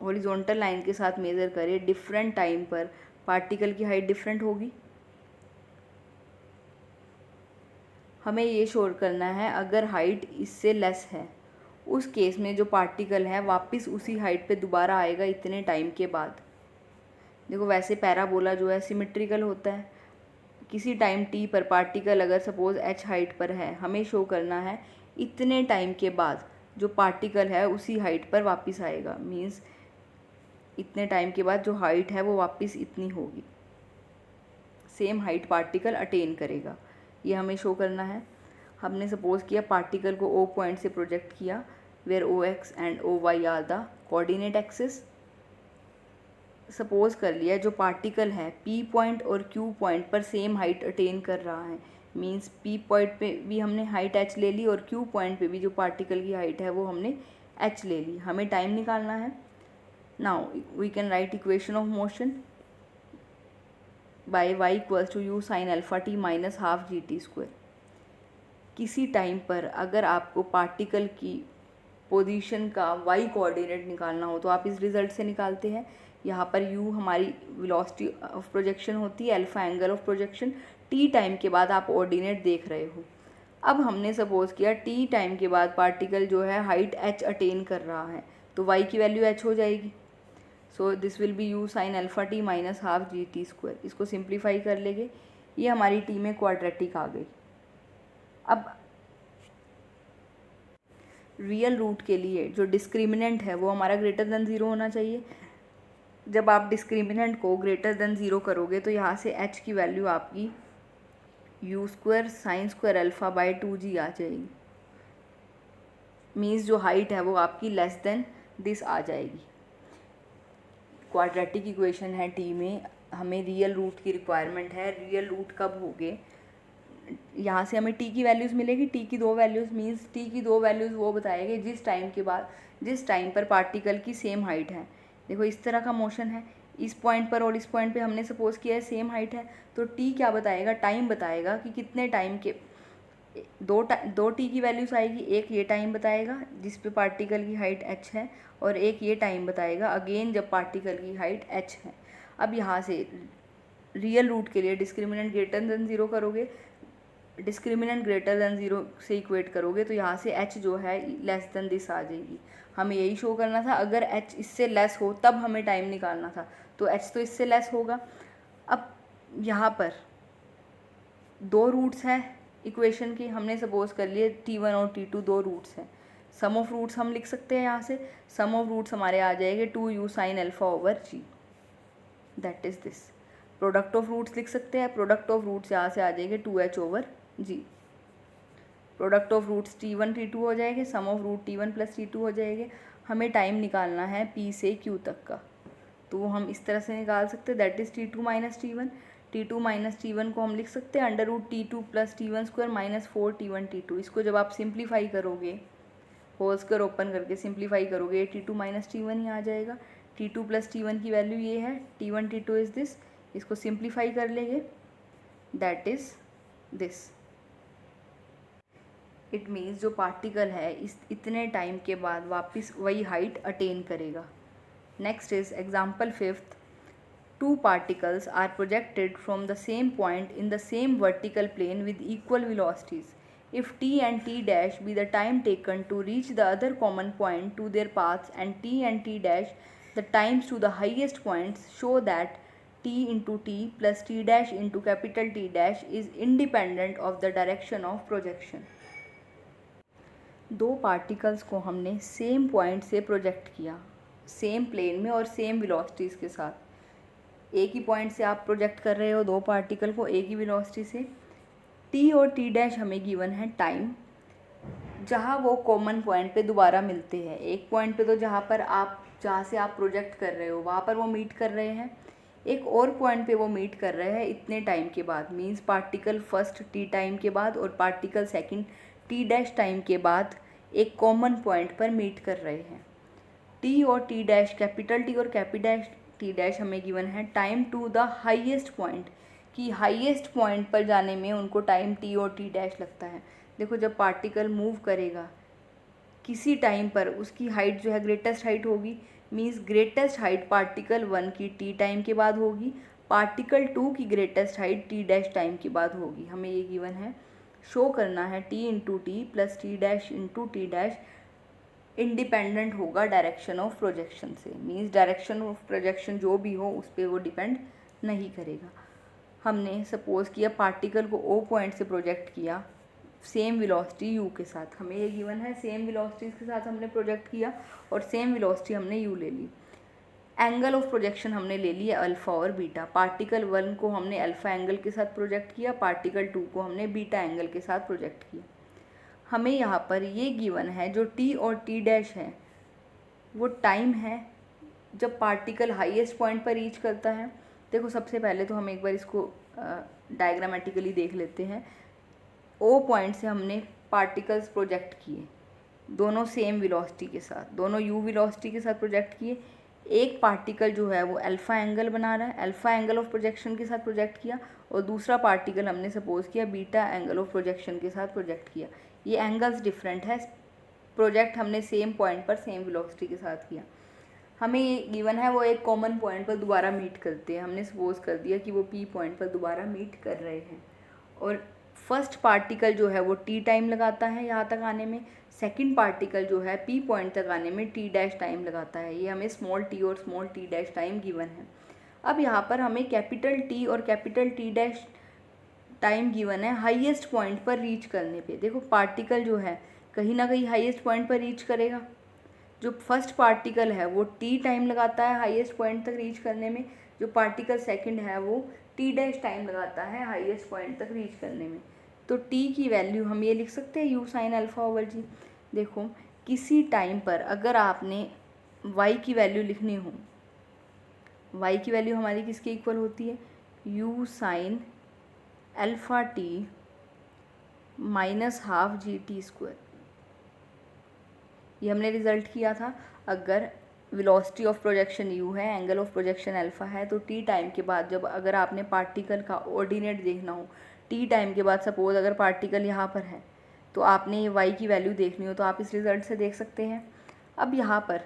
हॉरिजॉन्टल लाइन के साथ मेज़र करें डिफरेंट टाइम पर, पार्टिकल की हाइट डिफरेंट होगी। हमें ये शो करना है अगर हाइट इससे लेस है, उस केस में जो पार्टिकल है वापस उसी हाइट पे दोबारा आएगा इतने टाइम के बाद। देखो वैसे पैराबोला जो है सिमेट्रिकल होता है, किसी टाइम t पर पार्टिकल अगर सपोज h हाइट पर है, हमें शो करना है इतने टाइम के बाद जो पार्टिकल है उसी हाइट पर वापस आएगा, मीन्स इतने टाइम के बाद जो हाइट है वो वापस इतनी होगी, सेम हाइट पार्टिकल अटेन करेगा, ये हमें शो करना है। हमने सपोज़ किया पार्टिकल को O पॉइंट से प्रोजेक्ट किया, where OX and OY are the coordinate axis. Suppose कर लिया जो पार्टिकल है P पॉइंट और Q पॉइंट पर सेम हाइट अटेन कर रहा है, मींस P पॉइंट पे भी हमने हाइट h ले ली और Q पॉइंट पे भी जो पार्टिकल की हाइट है वो हमने h ले ली। हमें टाइम निकालना है। Now we can write equation of motion by y equals to u sine alpha t minus half GT²। किसी टाइम पर अगर आपको पार्टिकल की पोजीशन का y कोऑर्डिनेट निकालना हो तो आप इस रिज़ल्ट से निकालते हैं। यहाँ पर u हमारी वेलोसिटी ऑफ प्रोजेक्शन होती है, alpha angle of projection, t time के बाद आप ऑर्डिनेट देख रहे हो। अब हमने सपोज़ किया t टाइम के बाद पार्टिकल जो है हाइट h अटेन कर रहा है, तो y की वैल्यू h हो जाएगी। So this will be u sine alpha t minus half GT²। इसको सिंप्लीफाई कर लेंगे, ये हमारी t में क्वाड्रेटिक आ गई। अब रियल रूट के लिए जो डिस्क्रिमिनेंट है वो हमारा ग्रेटर देन 0 होना चाहिए। जब आप डिस्क्रिमिनेंट को ग्रेटर देन 0 करोगे तो यहाँ से h की वैल्यू आपकी u² sin square alpha by 2g आ जाएगी। मीन्स जो हाइट है वो आपकी लेस देन दिस आ जाएगी। क्वाड्रेटिक इक्वेशन है टी में, हमें रियल रूट की रिक्वायरमेंट है। रियल रूट कब होंगे, यहाँ से हमें टी की वैल्यूज़ मिलेगी, टी की 2 वैल्यूज़, मीन्स टी की 2 वैल्यूज़ वो बताएंगे जिस टाइम के बाद जिस टाइम पर पार्टिकल की सेम हाइट है। देखो इस तरह का मोशन है, इस पॉइंट पर और इस पॉइंट पे हमने सपोज किया है सेम हाइट है, तो टी क्या बताएगा, टाइम बताएगा कि कितने टाइम के दो टी की वैल्यूज़ आएगी। एक ये टाइम बताएगा जिस पे पार्टिकल की हाइट h है, और एक ये टाइम बताएगा अगेन जब पार्टिकल की हाइट h है। अब यहाँ से रियल रूट के लिए डिस्क्रिमिनेंट ग्रेटर देन 0 करोगे, डिस्क्रिमिनेंट ग्रेटर देन 0 से इक्वेट करोगे तो यहाँ से h जो है लेस देन दिस आ जाएगी। हमें यही शो करना था, अगर h इससे लेस हो तब हमें टाइम निकालना था, तो h तो इससे लेस होगा। अब यहाँ पर 2 रूट्स हैं इक्वेशन की, हमने सपोज कर लिए t1 और t2 2 रूट्स हैं। सम ऑफ रूट्स हम लिख सकते हैं यहाँ से, सम ऑफ रूट्स हमारे आ जाएंगे 2u sin alpha over g, that is this. Product of roots लिख सकते हैं, प्रोडक्ट ऑफ रूट्स यहाँ से आ जाएंगे 2h over g। Product of roots t1 t2 हो जाएंगे, सम of root t1 plus t2 हो जाएंगे। हमें टाइम निकालना है p से q तक का, तो हम इस तरह से निकाल सकते हैं, that is t2 minus t1। t2 minus t1 को हम लिख सकते हैं under root t2 plus t1 square minus 4t1 t2। इसको जब आप सिंप्लीफाई करोगे, होल स्क्वायर ओपन करके सिंप्लीफाई करोगे, t2 माइनस t1 ही आ जाएगा। t2 प्लस t1 की वैल्यू ये है, t1 t2 इज़ दिस। इसको सिंप्लीफाई कर लेंगे, that is this. It means जो पार्टिकल है इस इतने टाइम के बाद वापस वही हाइट अटेन करेगा। Next is example 5th। Two particles are projected from the same point in the same vertical plane with equal velocities. If t and t dash be the time taken to reach the other common point to their paths, and t and t dash the times to the highest points, show that t into t plus t dash into capital T dash is independent of the direction of projection. दो particles को हमने same point से project किया, same plane में और same velocities के साथ। एक ही पॉइंट से आप प्रोजेक्ट कर रहे हो दो पार्टिकल को एक ही वेलोसिटी से। टी और टी डैश हमें गिवन है टाइम जहाँ वो कॉमन पॉइंट पे दोबारा मिलते हैं। एक पॉइंट पे तो जहाँ से आप प्रोजेक्ट कर रहे हो वहाँ पर वो मीट कर रहे हैं, एक और पॉइंट पे वो मीट कर रहे हैं इतने टाइम के बाद। Means particle first T time के बाद और particle second T dash time के बाद एक कॉमन पॉइंट पर मीट कर रहे हैं। टी और टी डैश, कैपिटल टी और कैपिटल टी डैश हमें गिवन है time to the highest point, कि हाईएस्ट पॉइंट पर जाने में उनको टाइम टी और टी डैश लगता है। देखो जब पार्टिकल मूव करेगा किसी टाइम पर उसकी हाइट जो है ग्रेटेस्ट हाइट होगी, मींस ग्रेटेस्ट हाइट पार्टिकल 1 की टी टाइम के बाद होगी, पार्टिकल 2 की greatest height T dash time के बाद होगी। हमें ये गिवन है, शो करना है T into T plus T dash into T dash independent होगा डायरेक्शन ऑफ प्रोजेक्शन से। मींस डायरेक्शन ऑफ प्रोजेक्शन जो भी हो उस पर वो डिपेंड नहीं करेगा। हमने सपोज किया पार्टिकल को ओ पॉइंट से प्रोजेक्ट किया सेम वेलोसिटी यू के साथ, हमें ये गिवन है सेम वेलोसिटीज़ के साथ हमने प्रोजेक्ट किया और सेम वेलोसिटी हमने यू ले ली। एंगल ऑफ प्रोजेक्शन हमने ले लिया अल्फ़ा और बीटा। पार्टिकल 1 को हमने अल्फ़ा एंगल के साथ प्रोजेक्ट किया, पार्टिकल 2 को हमने बीटा एंगल के साथ प्रोजेक्ट किया। हमें यहाँ पर ये गिवन है जो टी और टी डैश है वो टाइम है जब पार्टिकल हाईएस्ट पॉइंट पर रीच करता है। देखो सबसे पहले तो हम एक बार इसको डायग्रामेटिकली देख लेते हैं। ओ पॉइंट से हमने पार्टिकल्स प्रोजेक्ट किए दोनों सेम वेलोसिटी के साथ, दोनों यू वेलोसिटी के साथ प्रोजेक्ट किए। एक पार्टिकल जो है वो अल्फ़ा एंगल बना रहा है, अल्फ़ा एंगल ऑफ प्रोजेक्शन के साथ प्रोजेक्ट किया, और दूसरा पार्टिकल हमने सपोज किया बीटा एंगल ऑफ प्रोजेक्शन के साथ प्रोजेक्ट किया। ये एंगल्स डिफरेंट है, प्रोजेक्ट हमने सेम पॉइंट पर सेम वेलोसिटी के साथ किया। हमें ये गिवन है वो एक कॉमन पॉइंट पर दोबारा मीट करते हैं। हमने सपोज कर दिया कि वो पी पॉइंट पर दोबारा मीट कर रहे हैं, और फर्स्ट पार्टिकल जो है वो टी टाइम लगाता है यहाँ तक आने में, सेकंड पार्टिकल जो है पी पॉइंट तक आने में टी डैश टाइम लगाता है। ये हमें स्मॉल टी और small T dash time given है। अब यहाँ पर हमें कैपिटल टी और capital T dash time given है हाईएस्ट पॉइंट पर रीच करने पे। देखो पार्टिकल जो है कहीं ना कहीं हाईएस्ट पॉइंट पर रीच करेगा। जो फर्स्ट पार्टिकल है वो टी टाइम लगाता है हाईएस्ट पॉइंट तक रीच करने में, जो पार्टिकल सेकंड है वो टी डैश टाइम लगाता है हाईएस्ट पॉइंट तक रीच करने में। तो टी की वैल्यू हम ये लिख सकते हैं यू साइन अल्फ़ा ओवर जी। देखो किसी टाइम पर अगर आपने वाई की वैल्यू लिखनी हो, वाई की वैल्यू हमारी किसके इक्वल होती है, you sine alpha T minus half ji t square. ये हमने रिजल्ट किया था। अगर वेलोसिटी ऑफ प्रोजेक्शन u है, एंगल ऑफ प्रोजेक्शन अल्फ़ा है, तो t टाइम के बाद जब अगर आपने पार्टिकल का ऑर्डिनेट देखना हो, t टाइम के बाद सपोज अगर पार्टिकल यहाँ पर है तो आपने ये y की वैल्यू देखनी हो तो आप इस रिज़ल्ट से देख सकते हैं। अब यहाँ पर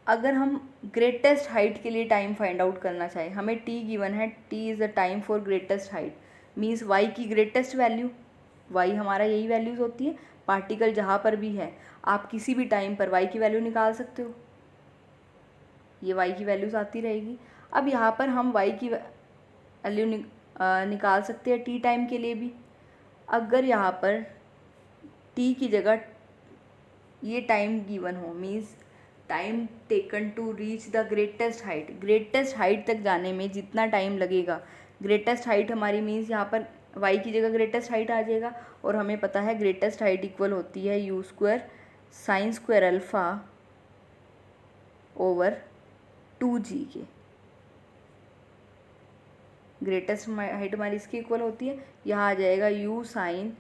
अगर हम ग्रेटेस्ट हाइट के लिए टाइम फाइंड आउट करना चाहें, हमें t गिवन है, t is the time for greatest height, means y की ग्रेटेस्ट वैल्यू, y हमारा यही वैल्यूज़ होती है, पार्टिकल जहाँ पर भी है आप किसी भी टाइम पर y की वैल्यू निकाल सकते हो, ये y की वैल्यूज़ आती रहेगी। अब यहाँ पर हम y की वैल्यू निकाल सकते हैं t टाइम के लिए भी। अगर यहाँ पर t की जगह ये टाइम गिवन हो, means time taken to reach the greatest height, greatest height तक जाने में जितना टाइम लगेगा, ग्रेटेस्ट हाइट हमारी मीन्स यहाँ पर y की जगह ग्रेटेस्ट हाइट आ जाएगा, और हमें पता है ग्रेटेस्ट हाइट इक्वल होती है you square sine square alpha over 2g के। ग्रेटेस्ट हाइट हमारी इसकी इक्वल होती है, यहाँ आ जाएगा u sine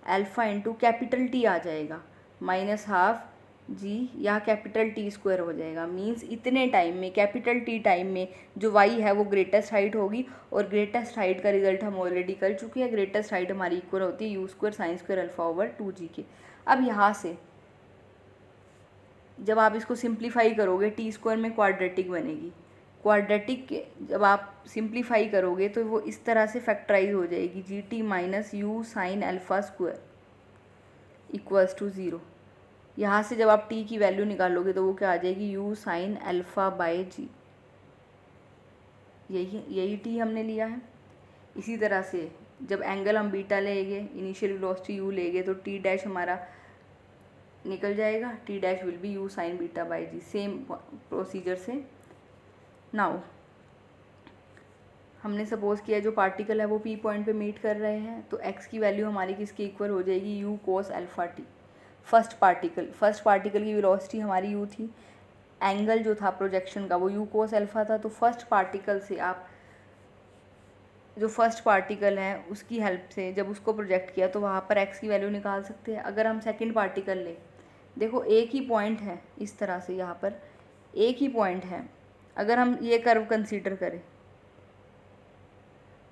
alpha into capital T आ जाएगा माइनस हाफ जी, यहाँ कैपिटल T स्क्वायर हो जाएगा। मींस इतने टाइम में, कैपिटल T टाइम में जो y है वो ग्रेटेस्ट हाइट होगी, और ग्रेटेस्ट हाइट का रिजल्ट हम ऑलरेडी कर चुके हैं। ग्रेटेस्ट हाइट हमारी इक्वल होती है you square sine square alpha over 2g के। अब यहाँ से जब आप इसको सिंप्लीफाई करोगे टी स्क्वायर में क्वाड्रेटिक बनेगी, क्वाड्रेटिक जब आप सिंप्लीफाई करोगे तो वो इस तरह से फैक्टराइज हो जाएगी, g t minus u sine alpha square equals to 0। यहाँ से जब आप t की वैल्यू निकालोगे तो वो क्या आ जाएगी, u साइन अल्फ़ा बाय जी, यही t हमने लिया है। इसी तरह से जब एंगल हम बीटा लेंगे, इनिशियल वेलोसिटी u लेंगे, तो t डैश हमारा निकल जाएगा, t dash will be u sine beta by g, same procedure से। नाउ हमने सपोज किया जो पार्टिकल है वो p पॉइंट पे मीट कर रहे हैं, तो x की वैल्यू हमारी किसके इक्वल हो जाएगी, u cos alpha t। First particle की वेलोसिटी हमारी u थी, एंगल जो था प्रोजेक्शन का वो u कोस अल्फ़ा था। तो फर्स्ट पार्टिकल से आप जो फर्स्ट पार्टिकल है उसकी हेल्प से जब उसको प्रोजेक्ट किया तो वहाँ पर x की वैल्यू निकाल सकते हैं। अगर हम सेकंड पार्टिकल लें, देखो एक ही पॉइंट है, इस तरह से यहाँ पर एक ही पॉइंट है, अगर हम ये कर्व कंसीडर करें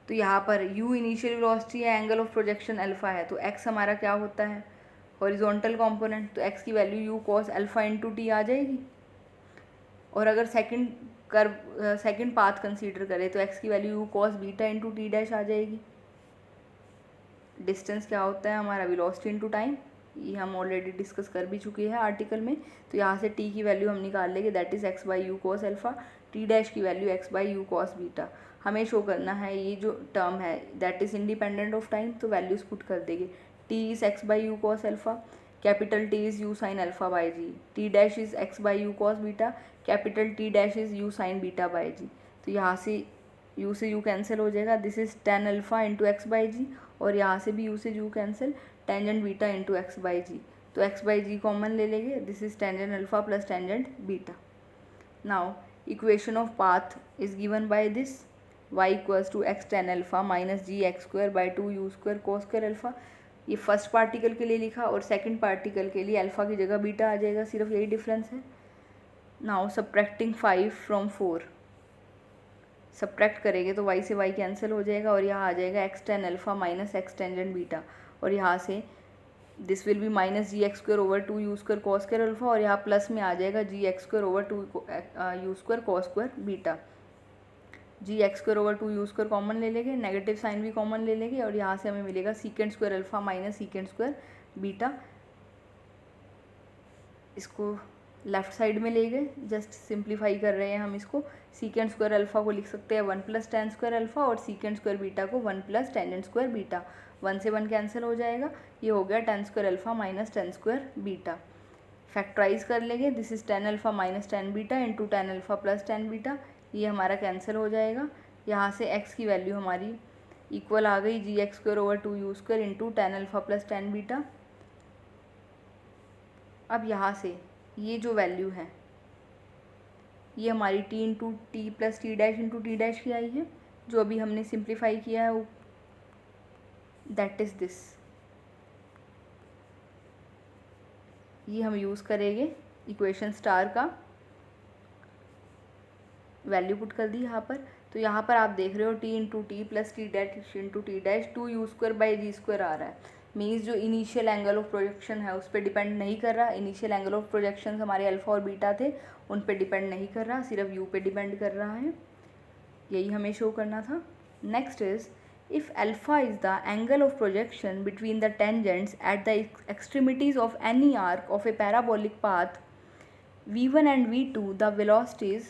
तो यहाँ पर u इनिशियल वेलोसिटी है, एंगल ऑफ प्रोजेक्शन अल्फ़ा है, तो x हमारा क्या होता है, हॉरिजॉन्टल कंपोनेंट, तो x की value u cos alpha into T आ जाएगी। और अगर सेकंड पाथ कंसीडर करें तो x की value u cos beta into T dash आ जाएगी। डिस्टेंस क्या होता है हमारा, वेलोसिटी इंटू टाइम, ये हम ऑलरेडी डिस्कस कर भी चुके हैं आर्टिकल में। तो यहाँ से t की वैल्यू हम निकाल लेंगे, that is x by you cos alpha, T dash की value x by you cos beta. हमें शो करना है ये जो टर्म है that is independent of time, तो वैल्यूज़ पुट कर देंगे, t is x by you cos alpha, capital T is u sine alpha by G, T dash is x by you cos beta, capital T dash is u sine beta by G. तो यहाँ से u cancel हो जाएगा, this is tan alpha into X by G, और यहाँ से भी u से u cancel, tangent beta into X by G, तो एक्स बाई जी कॉमन ले लेंगे, this is tangent alpha plus tangent beta. Now equation of path is given by this, y equals to X tan alpha minus G X square by 2 U square cos square alpha. ये first particle के लिए लिखा, और second particle के लिए alpha की जगह beta आ जाएगा, सिर्फ यही डिफरेंस है। नाउ सब्ट्रैक्टिंग 5 फ्रॉम 4, सब्ट्रैक्ट करेंगे तो y से y कैंसिल हो जाएगा, और यहाँ आ जाएगा X tan alpha minus X tangent beta, और यहाँ से this will be minus G X square over 2 U square cos square alpha, और यहाँ प्लस में आ जाएगा G X square over 2 U square cos square beta. G X square over 2 U square common ले लेंगे, नेगेटिव साइन भी common ले लेंगे, और यहाँ से हमें मिलेगा secant square alpha minus secant square beta. इसको लेफ़्ट साइड में ले गए, जस्ट सिंप्लीफाई कर रहे हैं हम इसको, सीकेंट स्क्वायर अल्फ़ा को लिख सकते हैं 1 + tan स्क्वायर अल्फ़ा और सीकेंट स्क्वायर बीटा को 1 + टेंजेंट स्क्वायर बीटा। 1 से 1 कैंसिल हो जाएगा, ये हो गया tan square alpha minus tan square beta. Factorise कर लेंगे, this is tan alpha minus tan beta into tan alpha plus tan beta, ये हमारा कैंसिल हो जाएगा। यहाँ से x की वैल्यू हमारी इक्वल आ गई gx² / 2u² into tan alpha plus tan beta. अब यहाँ से ये जो वैल्यू है ये हमारी t into T plus T dash into T dash की आई है, जो अभी हमने सिंप्लीफाई किया है वो दैट इज़ दिस। ये हम यूज़ करेंगे इक्वेशन स्टार का, वैल्यू पुट कर दी यहाँ पर। तो यहाँ पर आप देख रहे हो t into T plus T dash into T dash 2u² / g² आ रहा है। मीन्स जो इनिशियल एंगल ऑफ प्रोजेक्शन है उस पर डिपेंड नहीं कर रहा। इनिशियल एंगल ऑफ प्रोजेक्शन हमारे अल्फ़ा और बीटा थे, उन पे डिपेंड नहीं कर रहा, सिर्फ u पे डिपेंड कर रहा है। यही हमें शो करना था। Next is if alpha is the angle of projection between the tangents at the extremities of any arc of a parabolic path v1 and v2, the velocities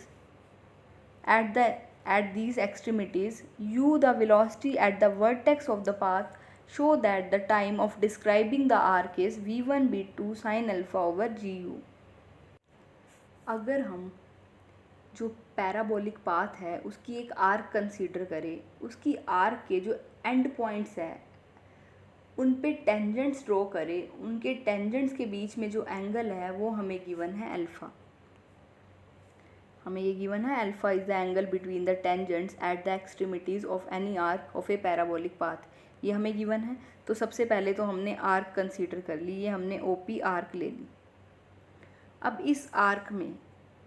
at these extremities u, the velocity at the vertex of the path, show that the time of describing the arc is v1 v2 sin alpha over gu। अगर हम जो parabolic path है उसकी एक arc consider करें, उसकी arc के जो एंड पॉइंट्स हैं उन पे टेंजेंट्स ड्रॉ करें, उनके टेंजेंट्स के बीच में जो एंगल है वो हमें गिवन है अल्फ़ा। हमें ये गिवन है alpha is the angle between the tangents at the extremities of any arc of A parabolic path, ये हमें गिवन है। तो सबसे पहले तो हमने आर्क कंसीडर कर ली, ये हमने ओपी आर्क ले ली। अब इस आर्क में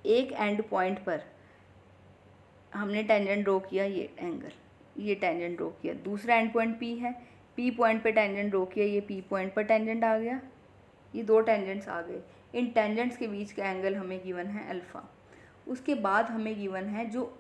एक एंड पॉइंट पर हमने टेंजेंट ड्रॉ किया, ये एंगल, ये टेंजेंट ड्रॉ किया। दूसरा एंड पॉइंट पी है, पी पॉइंट पे टेंजेंट ड्रॉ किया, ये पी पॉइंट पर टेंजेंट आ गया, ये दो टेंजेंट्स आ गए। इन टेंजेंट्स के बीच का एंगल हमें गिवन है अल्फ़ा। उसके बाद हमें गिवन है जो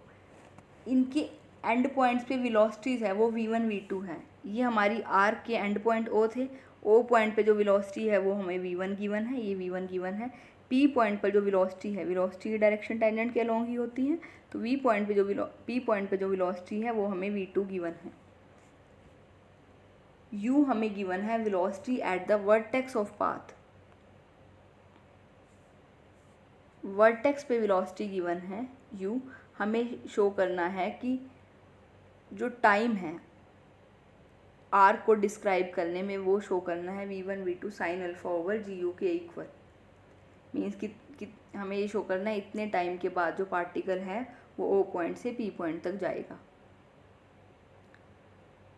इनके एंड पॉइंट्स पे वेलोसिटीज़ है वो v1 v2 है। ये हमारी आर्क के एंड पॉइंट ओ थे, ओ पॉइंट पे जो वेलोसिटी है वो हमें v1 गिवन है, ये v1 गिवन है। पी पॉइंट पर जो वेलोसिटी है, वेलोसिटी की डायरेक्शन टेंजेंट के अलोंग ही होती है, तो पी पॉइंट पे जो वेलोसिटी है वो हमें v2 गिवन है। u हमें गिवन है velocity at the vertex of path, vertex पे वेलोसिटी गिवन है u। हमें शो करना है कि जो टाइम है आर्क को डिस्क्राइब करने में वो शो करना है v1 v2 sine alpha over gu के इक्वल। मीन्स कि हमें ये शो करना है इतने टाइम के बाद जो पार्टिकल है वो ओ पॉइंट से पी पॉइंट तक जाएगा।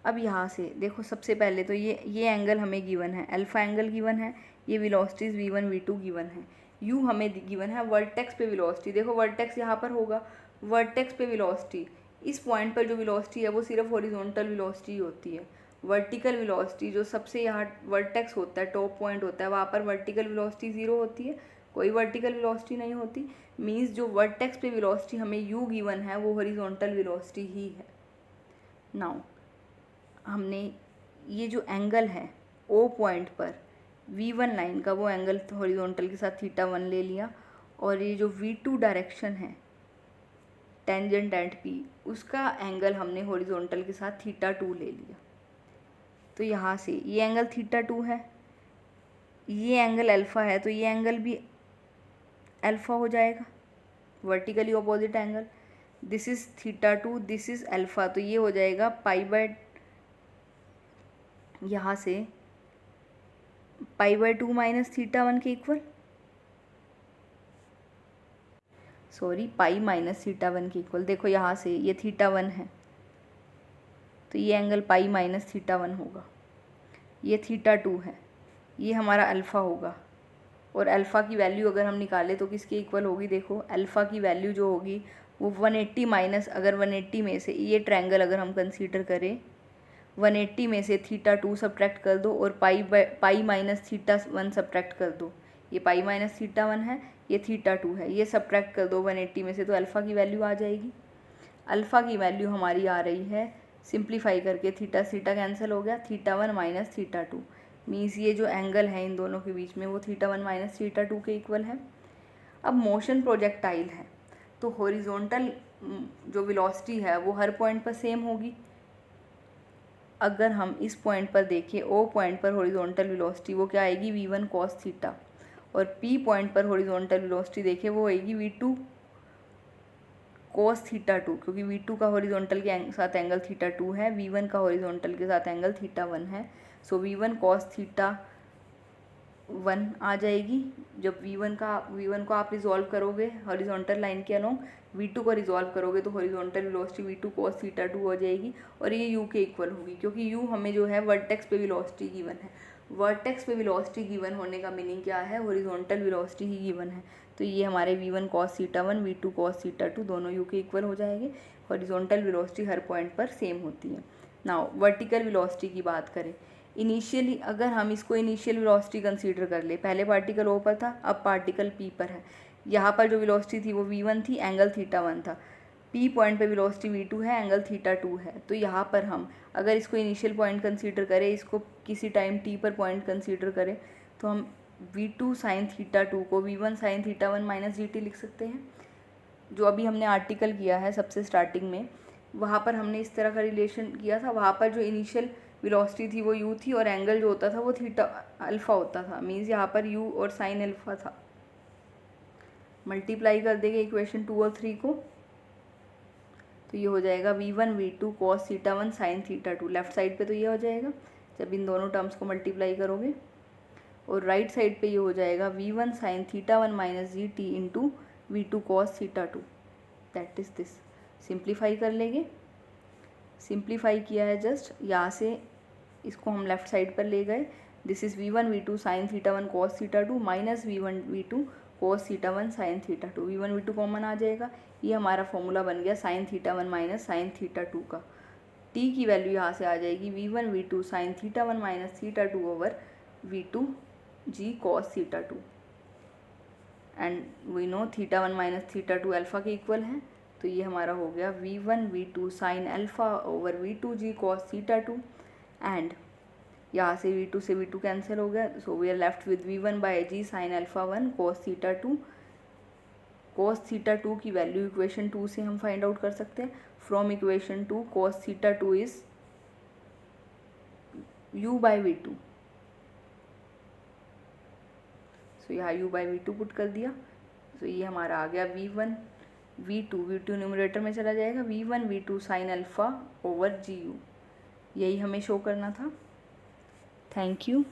अब यहाँ से देखो, सबसे पहले तो ये एंगल हमें गिवन है, अल्फ़ा एंगल गिवन है, ये वेलोसिटीज़ v1 v2 गिवन है, u हमें गिवन है वर्टेक्स पे वेलोसिटी। देखो वर्टेक्स यहाँ पर होगा, वर्टेक्स पे वेलोसिटी, इस पॉइंट पर जो वेलोसिटी है वो सिर्फ हॉरिजॉन्टल वेलोसिटी होती है। वर्टिकल वेलोसिटी जो सबसे यहाँ वर्टेक्स होता है, टॉप पॉइंट होता है, वहाँ पर वर्टिकल वेलोसिटी 0 होती है, कोई वर्टिकल वेलोसिटी नहीं होती। मीन्स जो वर्टेक्स पे वेलोसिटी हमें u गिवन है वो हॉरिजॉन्टल वेलोसिटी ही है। नाउ हमने ये जो एंगल है ओ पॉइंट पर v1 लाइन का, वो एंगल हॉरिजॉन्टल के साथ θ1 ले लिया, और ये जो v2 डायरेक्शन है टेंजेंट एट p, उसका एंगल हमने हॉरिजॉन्टल के साथ θ2 ले लिया। तो यहाँ से ये एंगल θ2 है, ये एंगल अल्फ़ा है, तो ये एंगल भी अल्फ़ा हो जाएगा, vertically opposite angle. This is θ2, this is alpha, तो ये हो जाएगा पाई/, यहाँ से π/2 माइनस θ1 के इक्वल, सॉरी पाई माइनस θ1 के इक्वल। देखो यहाँ से ये θ1 है तो ये एंगल पाई माइनस θ1 होगा, ये θ2 है, ये हमारा अल्फ़ा होगा, और अल्फ़ा की वैल्यू अगर हम निकालें तो किसके इक्वल होगी। देखो अल्फ़ा की वैल्यू जो होगी वो 180 माइनस, अगर 180 में से ये ट्रायंगल अगर हम कंसीडर करें, 180 में से θ2 सब्ट्रैक्ट कर दो और पाई माइनस θ1 सब्ट्रैक्ट कर दो। ये पाई माइनस θ1 है, ये θ2 है, ये सब्ट्रैक्ट कर दो 180 में से, तो अल्फ़ा की वैल्यू आ जाएगी। अल्फ़ा की वैल्यू हमारी आ रही है, सिंप्लीफाई करके थीटा कैंसिल हो गया, θ1 माइनस θ2। मीन्स ये जो एंगल है इन दोनों के बीच में वो θ1 माइनस θ2 के इक्वल है। अब मोशन प्रोजेक्टाइल है तो हॉरिजॉन्टल जो वेलोसिटी है वो हर पॉइंट पर सेम होगी। अगर हम इस पॉइंट पर देखें, ओ पॉइंट पर हॉरिजॉन्टल वेलोसिटी वो क्या आएगी, v1 cos थीटा, और p पॉइंट पर हॉरिजॉन्टल वेलोसिटी देखें वो आएगी v2 cos थीटा 2, क्योंकि v2 का हॉरिजॉन्टल के साथ एंगल थीटा 2 है, v1 का हॉरिजॉन्टल के साथ एंगल थीटा 1 है। सो v1 cos थीटा 1 आ जाएगी। जब v1 को आप रिजॉल्व करोगे हॉरिजॉन्टल लाइन के अलोंग, v2 को रिजॉल्व करोगे तो horizontal velocity v2 cos theta 2 हो जाएगी, और ये u के इक्वल होगी, क्योंकि u हमें जो है वर्टेक्स पे वेलोसिटी गिवन है। वर्टेक्स पे वेलोसिटी गिवन होने का मीनिंग क्या है, हॉरिजॉन्टल वेलोसिटी ही गिवन है। तो ये हमारे v1 cos theta 1 v2 cos theta 2 दोनों u के इक्वल हो जाएंगे। हॉरिजॉन्टल वेलोसिटी हर पॉइंट पर सेम होती है। नाउ वर्टिकल वेलोसिटी की बात करें, इनिशियली अगर हम इसको इनिशियल वेलोसिटी कंसीडर कर ले, पहले पार्टिकल ओ पर था, अब पार्टिकल पी पर है। यहाँ पर जो वेलोसिटी थी वो v1 थी, एंगल थीटा 1 था। पी पॉइंट पे वेलोसिटी v2 है, एंगल थीटा 2 है। तो यहाँ पर हम अगर इसको इनिशियल पॉइंट कंसीडर करें, इसको किसी टाइम t पर पॉइंट कंसीडर करें, तो हम v2 साइन थीटा 2 को v1 sign theta 1 minus gt लिख सकते हैं। जो अभी हमने आर्टिकल किया है सबसे स्टार्टिंग में, वहाँ पर हमने इस तरह का रिलेशन किया था। वहाँ पर जो इनिशियल वेलोसिटी थी वो u थी, और एंगल जो होता था वो थीटा अल्फ़ा होता था। मीन्स यहाँ पर u और साइन अल्फ़ा था। मल्टीप्लाई कर देंगे इक्वेशन 2 और 3 को, तो ये हो जाएगा v1 v2 cos theta 1 sine theta 2। Left side पे तो ये हो जाएगा जब इन दोनों टर्म्स को मल्टीप्लाई करोगे, और राइट साइड पे ये हो जाएगा v1 sign theta 1 minus gt into v2 cos theta 2। That is this. Simplify कर लेंगे, सिंप्लीफाई किया है जस्ट, यहाँ से इसको हम लेफ्ट साइड पर ले गए। This is v1 v2 sine theta 1 cos theta 2 minus v1 v2 cos theta 1 sine theta 2। v1 v2 common आ जाएगा, ये हमारा फॉर्मूला बन गया sine theta 1 minus sine theta 2 का। t की वैल्यू यहाँ से आ जाएगी v1 v2 sine theta 1 minus theta 2 over v2 g cos theta 2। And we know theta 1 minus theta 2 alpha के इक्वल हैं, तो ये हमारा हो गया v1 v2 sine alpha over v2 g cos theta 2। And यहाँ से v2 से v2 कैंसिल हो गया, so we are left with v1 by g sine alpha 1 cos theta 2। cos theta 2 की वैल्यू इक्वेशन 2 से हम फाइंड आउट कर सकते हैं। From equation 2 cos theta 2 is u by v2। सो यहाँ u बाई v2 पुट कर दिया, तो ये हमारा आ गया v1 v2 न्यूमरेटर में चला जाएगा, v1 v2 sine alpha over g u. यही हमें शो करना था। Thank you.